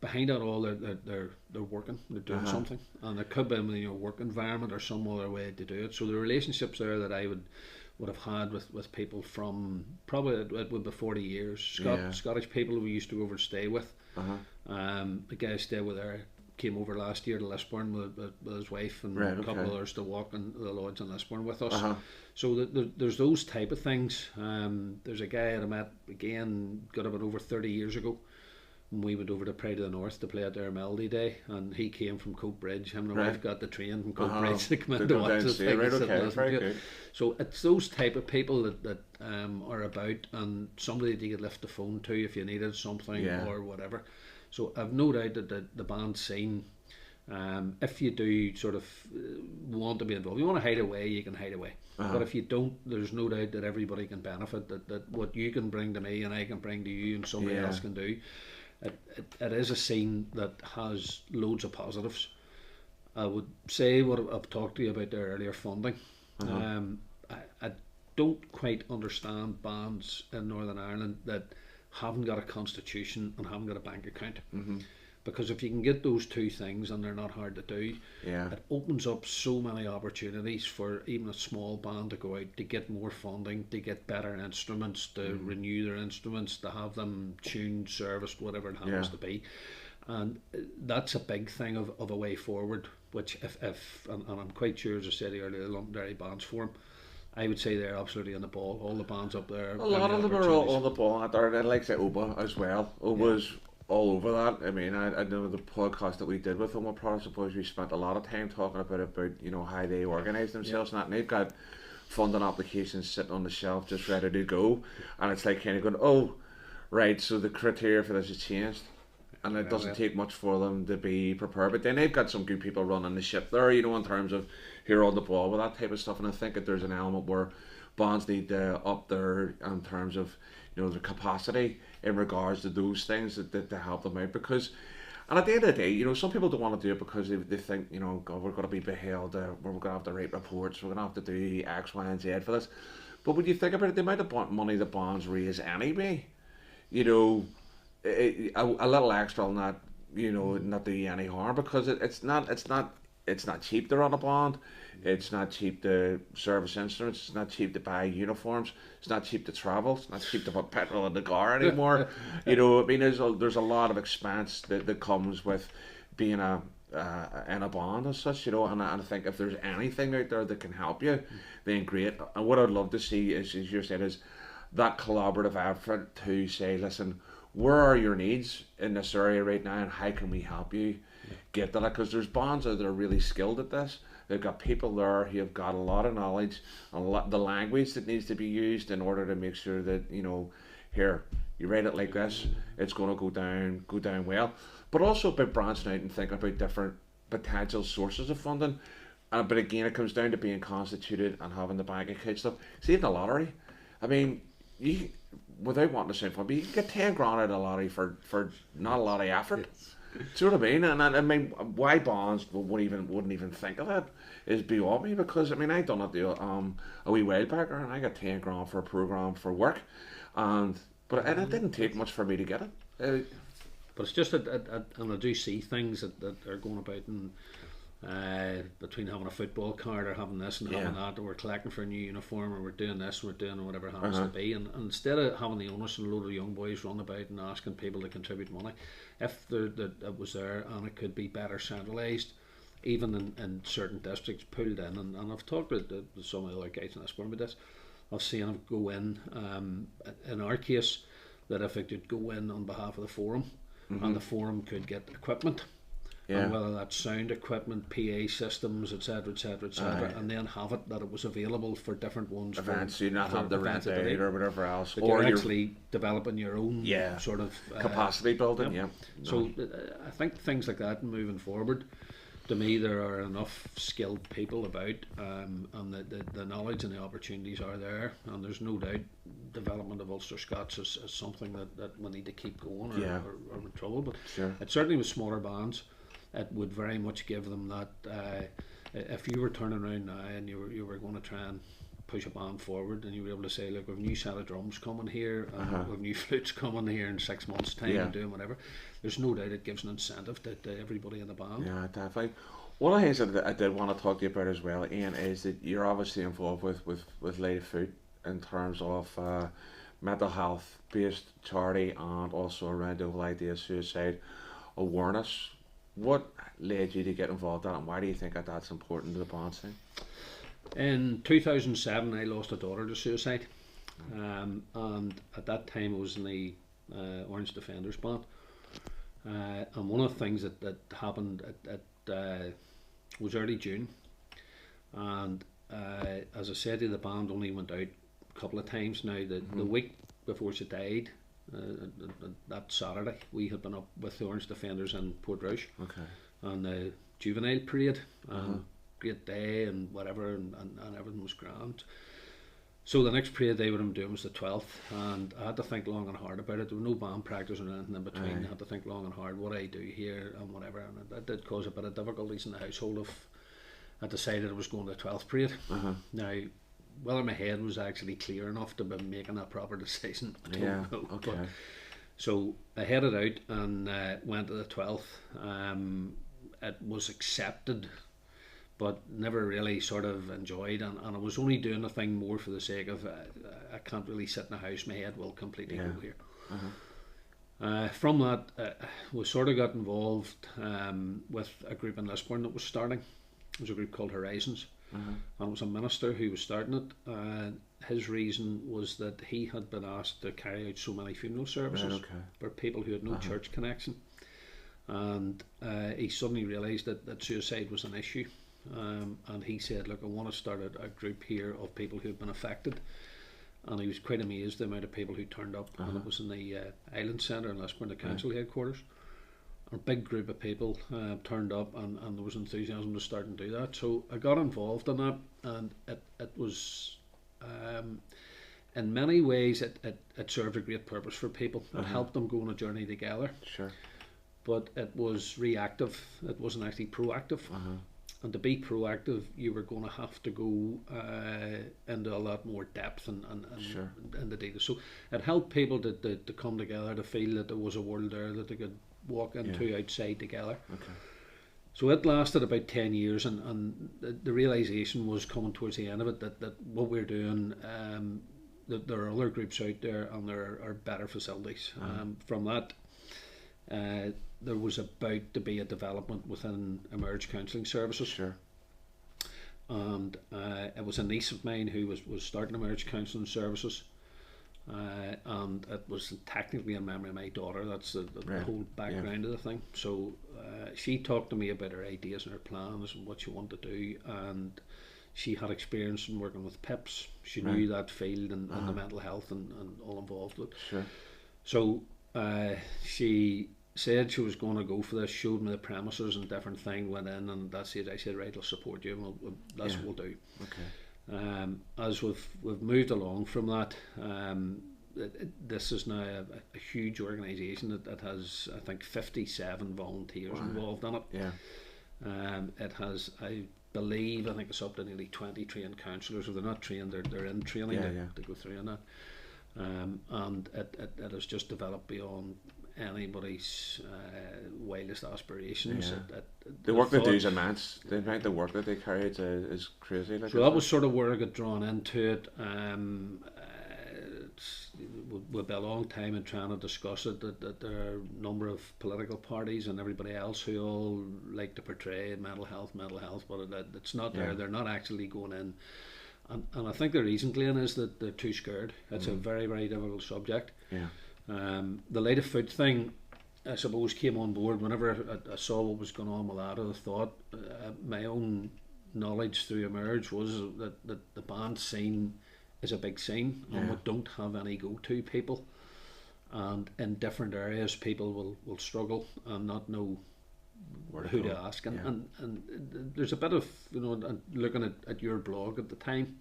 behind that all, they're working, they're doing something, and it could be in your work environment or some other way to do it. So the relationships there that I would have had with people from, probably it would be 40 years, Scottish people we used to go over to stay with. The guy I stayed with there came over last year to Lisburn with his wife and a couple of others to walk in the lodge in Lisburn with us. So there's those type of things. There's a guy that I met again, got about over 30 years ago. We went over to Pride of the North to play at their Melody Day, and he came from Cope Bridge. Him and my wife got the train from Cope Bridge to come in to watch the thing. So it's those type of people that are about, and somebody that you could lift the phone to if you needed something or whatever. So I've no doubt that the band scene, if you do sort of want to be involved, you want to hide away, you can hide away. But if you don't, there's no doubt that everybody can benefit, that what you can bring to me and I can bring to you and somebody else can do. It is a scene that has loads of positives. I would say what I've talked to you about there earlier, funding. I don't quite understand bands in Northern Ireland that haven't got a constitution and haven't got a bank account. Because if you can get those two things, and they're not hard to do, it opens up so many opportunities for even a small band to go out, to get more funding, to get better instruments, to renew their instruments, to have them tuned, serviced, whatever it happens to be. And that's a big thing of a way forward, which if and I'm quite sure, as I said earlier, the Londonderry Bands Forum, I would say they're absolutely on the ball. All the bands up there. A lot of them are on the ball out there. And like say Oba as well. Oba's all over that. I mean, I know the podcast that we did with them, I suppose we spent a lot of time talking about you know, how they organise themselves and that. And they've got funding applications sitting on the shelf just ready to go. And it's like kind of going, oh, right, so the criteria for this has changed. And it doesn't take much for them to be prepared. But then they've got some good people running the ship there, you know, in terms of who are on the ball with that type of stuff. And I think that there's an element where bands need to up there in terms of, you know, their capacity in regards to those things that to help them out. Because, and at the end of the day, you know, some people don't want to do it because they think, you know, God, we're going to be beheld, we're going to have to write reports, we're going to have to do X, Y, and Z for this. But when you think about it, the amount of money the bands raise anyway, you know, a little extra on that, you know, not do you any harm, because it's not cheap to run a band. It's not cheap to service instruments. It's not cheap to buy uniforms. It's not cheap to travel. It's not cheap to put petrol in the car anymore. You know, I mean, there's a lot of expense that comes with being in a band as such, you know. And I think if there's anything out there that can help you, then great. And what I'd love to see is, as you said, is that collaborative effort to say, listen, where are your needs in this area right now, and how can we help you get to that? Because there's bands out there really skilled at this. They've got people there who have got a lot of knowledge, the language that needs to be used in order to make sure that, you know, here, you write it like this, it's going to go down well. But also about branching out and thinking about different potential sources of funding. But again, it comes down to being constituted and having the bank account stuff. See, in the lottery, I mean, you, without wanting to sound funny, you can get 10 grand out of the lottery for not a lot of effort. Do you know what I mean? And I mean, why bonds wouldn't even think of that is beyond me, because I mean, I done it a wee while back, and I got 10 grand for a program for work, and it didn't take much for me to get it. But it's just and I do see things that are going about, and between having a football card or having this and having that, or we're collecting for a new uniform, or we're doing this, or we're doing whatever it happens to be, and instead of having the onus and a load of young boys run about and asking people to contribute money, if it was there and it could be better centralised, even in certain districts, pulled in, and I've talked with some of the other guys in Lisburn about this. I've seen them go in our case, that if it could go in on behalf of the forum, and the forum could get equipment, and whether that's sound equipment, PA systems, etc., and then have it that it was available for different ones. Events, you not have the rent out or whatever else, but or you're actually developing your own sort of capacity building. So I think things like that moving forward, to me, there are enough skilled people about, and the knowledge and the opportunities are there, and there's no doubt development of Ulster Scots is something that we need to keep going, or in trouble. But it certainly with smaller bands, it would very much give them that. If you were turning around now and you were going to try and push a band forward, and you were able to say, look, we've a new set of drums coming here, and we've new flutes coming here in 6 months' time, and doing whatever, there's no doubt it gives an incentive to everybody in the band. Yeah, definitely. One of the things that I did want to talk to you about as well, Ian, is that you're obviously involved with Lady Food in terms of mental health based charity, and also around the whole idea of suicide awareness. What led you to get involved in that, and why do you think that's important to the band scene? In 2007, I lost a daughter to suicide, and at that time I was in the Orange Defenders band, and one of the things that happened was early June, and as I said, the band only went out a couple of times. Now the week before she died, that Saturday, we had been up with the Orange Defenders in Portrush on the juvenile parade, and great day and whatever, and everything was grand. So the next parade they were doing was the 12th, and I had to think long and hard about it. There was no band practice or anything in between. I had to think long and hard what I do here and whatever, and that did cause a bit of difficulties in the household. If I decided I was going to the 12th parade. Now, whether my head was actually clear enough to be making a proper decision, I don't know. But, so I headed out and went to the 12th. It was accepted, but never really sort of enjoyed, and I was only doing the thing more for the sake of I can't really sit in a house, my head will completely go here. From that, we sort of got involved with a group in Lisburn that was starting. It was a group called Horizons, and it was a minister who was starting it. His reason was that he had been asked to carry out so many funeral services for people who had no church connection, and he suddenly realised that suicide was an issue, and he said, look, I want to start a group here of people who have been affected. And he was quite amazed the amount of people who turned up, and it was in the Island Centre in Lisburn, the council headquarters. A big group of people turned up, and there was enthusiasm to start and do that. So I got involved in that, and it was, in many ways, it served a great purpose for people. It helped them go on a journey together. Sure. But it was reactive, it wasn't actually proactive. And to be proactive, you were going to have to go into a lot more depth and the data. So it helped people to come together, to feel that there was a world there that they could walk into outside together. Okay. So it lasted about 10 years, and the realisation was coming towards the end of it that what we're doing, that there are other groups out there and there are better facilities. From that, there was about to be a development within Emerge Counselling Services. Sure. And it was a niece of mine who was starting Emerge Counselling Services, and it was technically a memory of my daughter. That's the whole background of the thing. So she talked to me about her ideas and her plans and what she wanted to do, and she had experience in working with PIPs. She knew that field and the mental health and all involved with it. Sure. So she said she was going to go for this, showed me the premises and different thing, went in, and that's it. I said, right, I'll support you, and that's what we'll do. Okay. As we've moved along from that, this is now a huge organisation that has, I think, 57 volunteers involved in it. Yeah. It has, I think it's up to nearly 20 trained counsellors. If they're not trained, they're in training to go through on that. And it has just developed beyond anybody's wildest aspirations. The work they do is immense. The amount of work that they carry out is crazy. So that was sort of where I got drawn into it. We'll be a long time in trying to discuss it, that there are a number of political parties and everybody else who all like to portray mental health, but it's not there. They're not actually going in. And I think the reason, Glenn, is that they're too scared. It's a very, very difficult subject. Yeah. The light of foot thing, I suppose, came on board whenever I saw what was going on with that. I thought my own knowledge through Emerge was that the band scene is a big scene, and we don't have any go-to people. And in different areas, people will struggle and not know who to ask. And there's a bit of, looking at your blog at the time,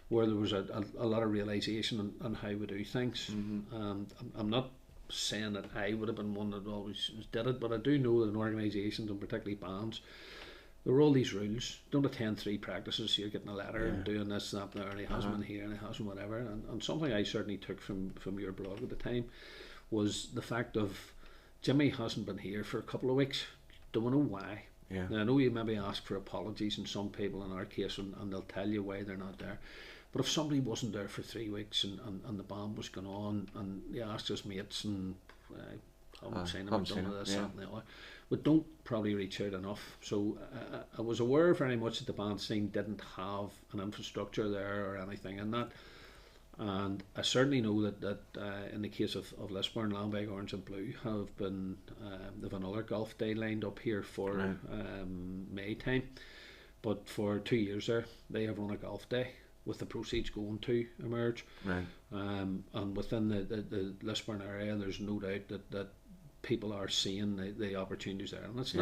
where there was a lot of realisation on how we do things. I'm not saying that I would have been one that always did it, but I do know that in organisations, and particularly bands, there were all these rules. Don't attend 3 practices, you're getting a letter and doing this, that, and there, and he hasn't been here, and he hasn't whatever. And something I certainly took from your blog at the time was the fact of Jimmy hasn't been here for a couple of weeks. Don't know why. Yeah. Now, I know you maybe ask for apologies, and some people in our case, and they'll tell you why they're not there. But if somebody wasn't there for 3 weeks and the band was going on, and he asked his mates, and I haven't seen him, and done this, that, and the other, but don't probably reach out enough. So I was aware very much that the band scene didn't have an infrastructure there or anything in that. And I certainly know that in the case of Lisburn, Lambeck, Orange and Blue have been, they've another golf day lined up here for May time. But for 2 years there, they have run a golf day with the proceeds going to Emerge. Right. And within the Lisburn area, there's no doubt that people are seeing the opportunities there. And it's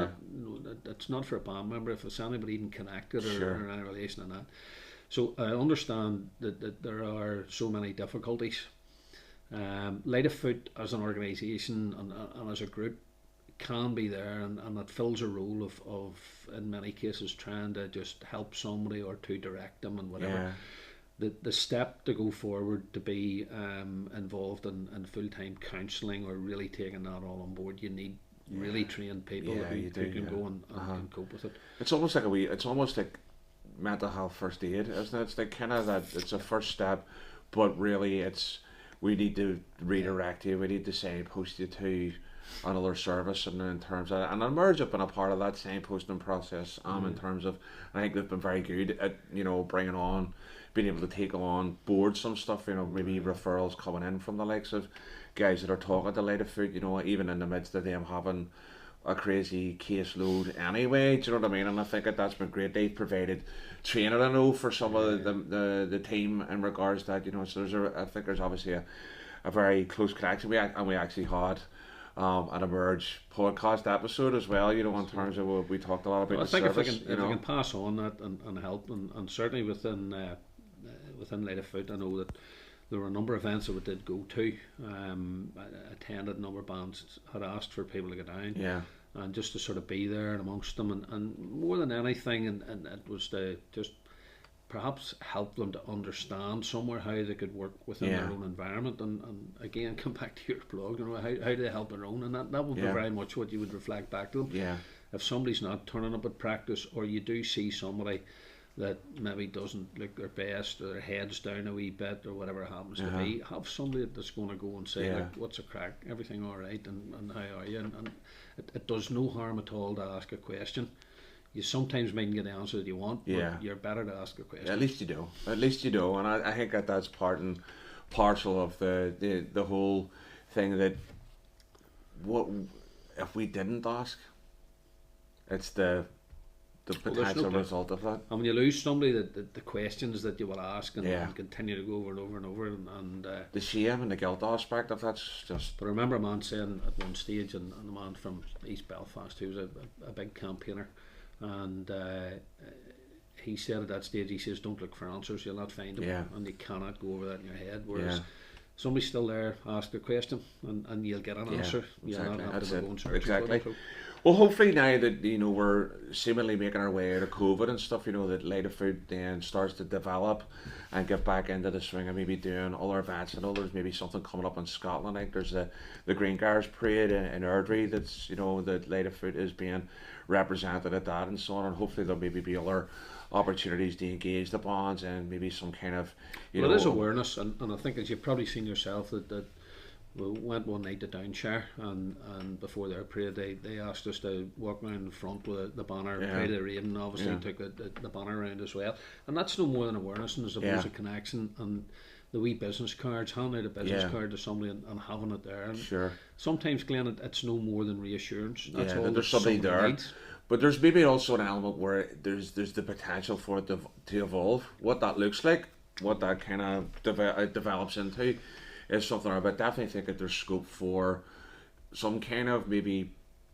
it's not for a band member, if it's anybody even connected or any relation in that. So I understand that there are so many difficulties. Light of Foot as an organisation and as a group can be there, and it fills a role of in many cases trying to just help somebody or to direct them and whatever. The step to go forward to be involved in full-time counselling or really taking that all on board, you need really trained people who can go and can cope with it. It's almost like it's almost like mental health first aid, isn't it? It's like kind of that, it's a first step, but really it's we need to redirect you, we need to signpost you to another service, and in terms of, and Emerge have been a part of that signposting process, in terms of, I think they've been very good at, you know, bringing on, being able to take on board some stuff, you know, maybe referrals coming in from the likes of guys that are talking to Light of Foot, you know, even in the midst of them having a crazy caseload anyway, do you know what I mean? And I think that's been great. They've provided training, I know, for some of the team in regards to that, you know, so I think there's obviously a very close connection. We actually had an Emerge podcast episode as well, you know, in terms of we talked a lot about the service. If I can pass on that and help, and certainly within Light of Foot, I know that there were a number of events that we did go to. I attended, a number of bands had asked for people to go down, and just to sort of be there and amongst them, and more than anything, and it was to just perhaps help them to understand somewhere how they could work within their own environment, and again, come back to your blog, you know, how do they help their own, and that would be very much what you would reflect back to them. If somebody's not turning up at practice, or you do see somebody that maybe doesn't look their best, or their head's down a wee bit, or whatever it happens to be, have somebody that's going to go and say, like, what's a crack, everything all right, and how are you, and it does no harm at all to ask a question. You sometimes mightn't get the answer that you want, but you're better to ask a question. At least you do, and I think that's part and parcel of the whole thing, that what if we didn't ask? It's the potential result of that. And when you lose somebody, the questions that you will ask and continue to go over and over and over, and the shame and the guilt aspect of that's just. But I remember a man saying at one stage, and a man from East Belfast who was a big campaigner, and he said at that stage, he says, don't look for answers, you'll not find them, and you cannot go over that in your head, whereas somebody's still there, ask a question, and you'll get an answer. You'll not have to go and search. Exactly. Well, hopefully now that, you know, we're seemingly making our way out of COVID and stuff, you know, that Light of Foot then starts to develop and get back into the swing of maybe doing other events. I know there's maybe something coming up in Scotland. I think there's the Green Guards Parade in Ardrey that's, you know, that Light of Foot is being represented at that and so on, and hopefully there'll maybe be other opportunities to engage the bands and maybe some kind of, you know. Well, there's awareness, and I think, as you've probably seen yourself, that we went one night to Downshire, and before their parade they asked us to walk around in front with the banner, Parade of the Raven, obviously took the banner around as well, and that's no more than awareness, and I suppose a connection, and the wee business cards, handing out a business card to somebody and having it there, and sometimes, Glenn, it's no more than reassurance. That's all there's somebody there needs. But there's maybe also an element where there's the potential for it to evolve. What that looks like, what that kind of develops into, is something. But definitely think that there's scope for some kind of maybe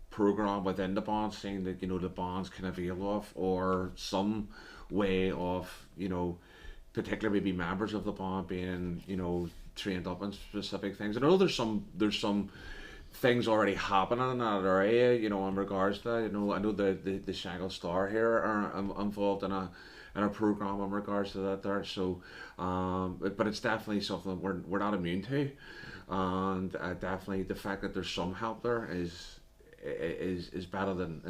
program within the band, saying that, you know, the bands can avail of, or some way of, you know, particularly maybe members of the band being, you know, trained up in specific things. I know there's some things already happening in that area, you know, in regards to that. You know, I know the Shangle Star here are involved in a program in regards to that there. So, but it's definitely something we're not immune to, and definitely the fact that there's some help there is better than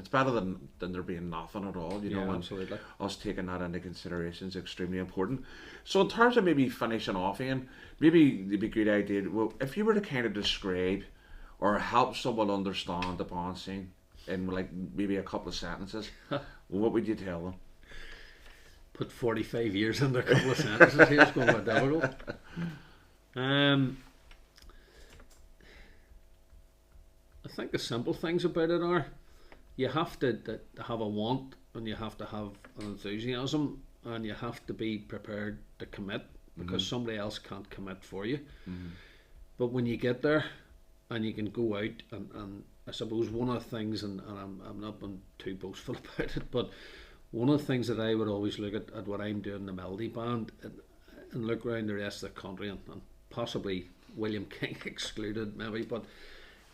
there being nothing at all. You know, and absolutely. Us taking that into consideration is extremely important. So, in terms of maybe finishing off, Ian, maybe it'd be a good idea. Well, if you were to kind of describe or help someone understand the band scene in like maybe a couple of sentences, what would you tell them? Put 45 years into a couple of sentences here, it's going to be difficult. I think the simple things about it are, you have to have a want, and you have to have an enthusiasm, and you have to be prepared to commit, because somebody else can't commit for you. But when you get there, and you can go out, and I suppose one of the things, and I'm not being too boastful about it, but one of the things that I would always look at what I'm doing in the Melody Band, and look around the rest of the country, and possibly William King excluded maybe, but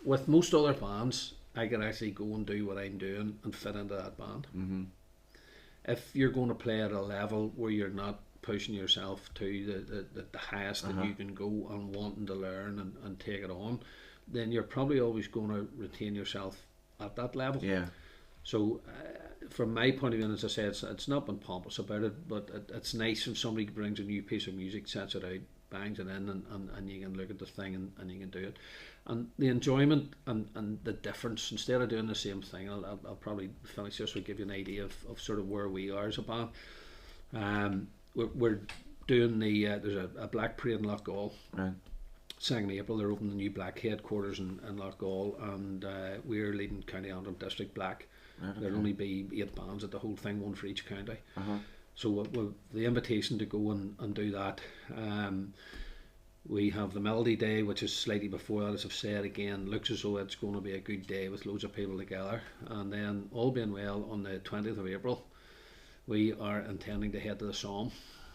with most other bands, I can actually go and do what I'm doing and fit into that band. If you're going to play at a level where you're not pushing yourself to the highest that you can go, and wanting to learn and take it on, then you're probably always going to retain yourself at that level. So from my point of view, and as I say, it's not been pompous about it, but it's nice when somebody brings a new piece of music, sets it out, bangs it in, and you can look at the thing, and you can do it. And the enjoyment and the difference, instead of doing the same thing, I'll probably finish this with give you an idea of sort of where we are as a band. We're doing there's a black parade in Loughgall. Right. 2nd of April, they're opening the new black headquarters in Loughgall, and we're leading County Antrim District Black. Right, okay. There'll only be 8 bands at the whole thing, one for each county. Uh-huh. So the invitation to go and do that. We have the Melody Day, which is slightly before that, as I've said. Again, looks as though it's going to be a good day with loads of people together. And then, all being well, on the 20th of April, we are intending to head to the Somme.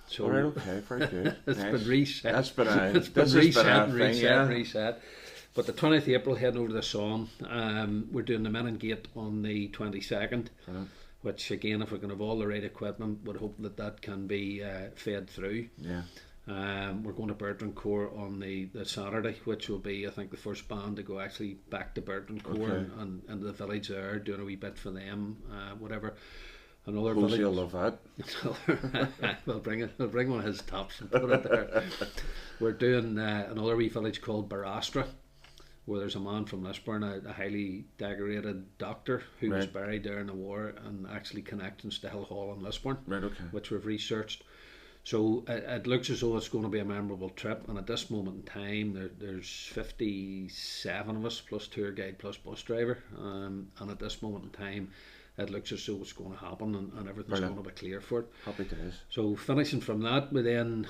So all right, okay, very good. It's nice. been reset. That's been a, it's been reset, thing, reset. But the 20th of April, heading over to the Somme. We're doing the Men and Gate on the 22nd. Which again, if we can have all the right equipment, would hope that can be fed through. Yeah. We're going to Bertrand Court on the Saturday, which will be, I think, the first band to go actually back to Bertrand Court and into the village there, doing a wee bit for them, whatever. Another village. You'll love that. We'll bring one of his tops and put it there. We're doing another wee village called Barastra, where there's a man from Lisburn, a highly decorated doctor who was buried there in the war, and actually connections to Hill Hall in Lisburn, which we've researched. So it looks as though it's going to be a memorable trip, and at this moment in time there's 57 of us plus tour guide plus bus driver, and at this moment in time it looks as though it's going to happen, and everything's going to be clear for it. Happy days. So finishing from that, we then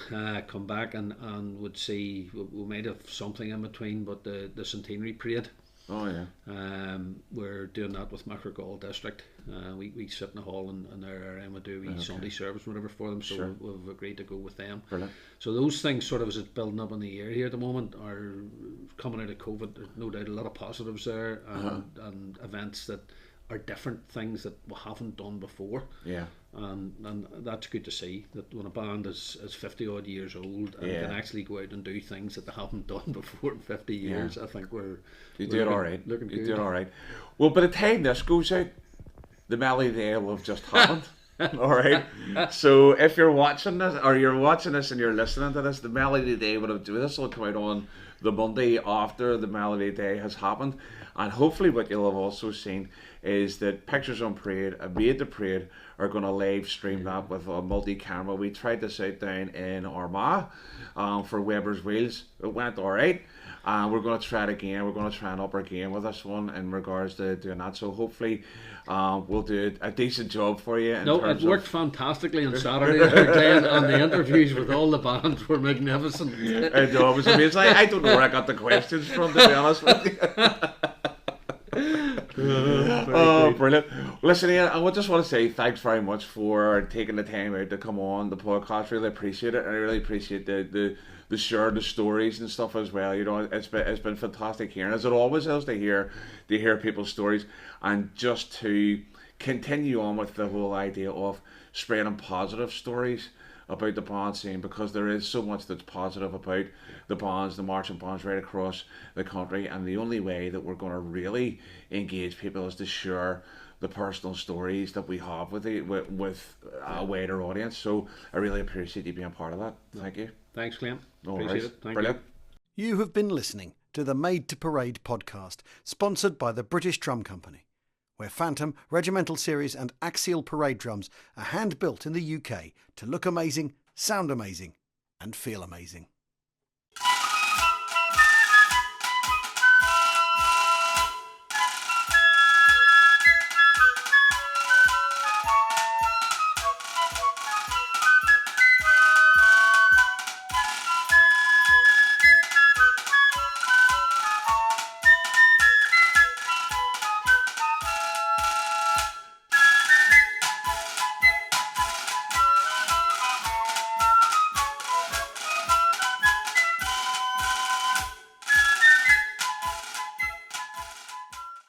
come back and would see, we might have something in between, but the Centenary Parade. Oh yeah. We're doing that with Macragall District. We sit in the hall in their area, and we do a Sunday service, whatever, for them. So we've agreed to go with them. Brilliant. So those things, sort of as it's building up in the air here at the moment, are coming out of COVID. There's no doubt a lot of positives there, and events that are different, things that we haven't done before. Yeah. And that's good to see, that when a band is 50 odd years old and can actually go out and do things that they haven't done before in 50 years, I think we're doing all right. Looking good. You're doing all right. Well, by the time this goes out, the Melody Day will have just happened. All right. So if you're watching this, or you're watching this and you're listening to this, the Melody Day would have. This will come out on the Monday after the Melody Day has happened, and hopefully what you'll have also seen is that Pictures on Parade and Made the Parade are going to live stream that with a multi-camera. We tried this out down in Armagh for Weber's Wheels. It went all right. We're going to try it again. We're going to try and up our game with this one in regards to doing that. So hopefully we'll do a decent job for you. No, it worked fantastically on Saturday, Glenn, and the interviews with all the bands were magnificent. I know, it was amazing. I don't know where I got the questions from, to be honest with you. Brilliant. Listen, Ian, I just want to say thanks very much for taking the time out to come on the podcast. Really appreciate it, and I really appreciate the share the stories and stuff as well. You know, it's been fantastic hearing, as it always is, to hear people's stories, and just to continue on with the whole idea of spreading positive stories about the band scene, because there is so much that's positive about the bands, the marching bands right across the country, and the only way that we're going to really engage people is to share the personal stories that we have with a wider audience. So I really appreciate you being part of that. Thank you. Thanks, Glenn. Appreciate it. Thank Brilliant. you. You have been listening to the Made to Parade podcast, sponsored by the British Drum Company, where Phantom, Regimental Series and Axial Parade drums are hand-built in the UK to look amazing, sound amazing and feel amazing.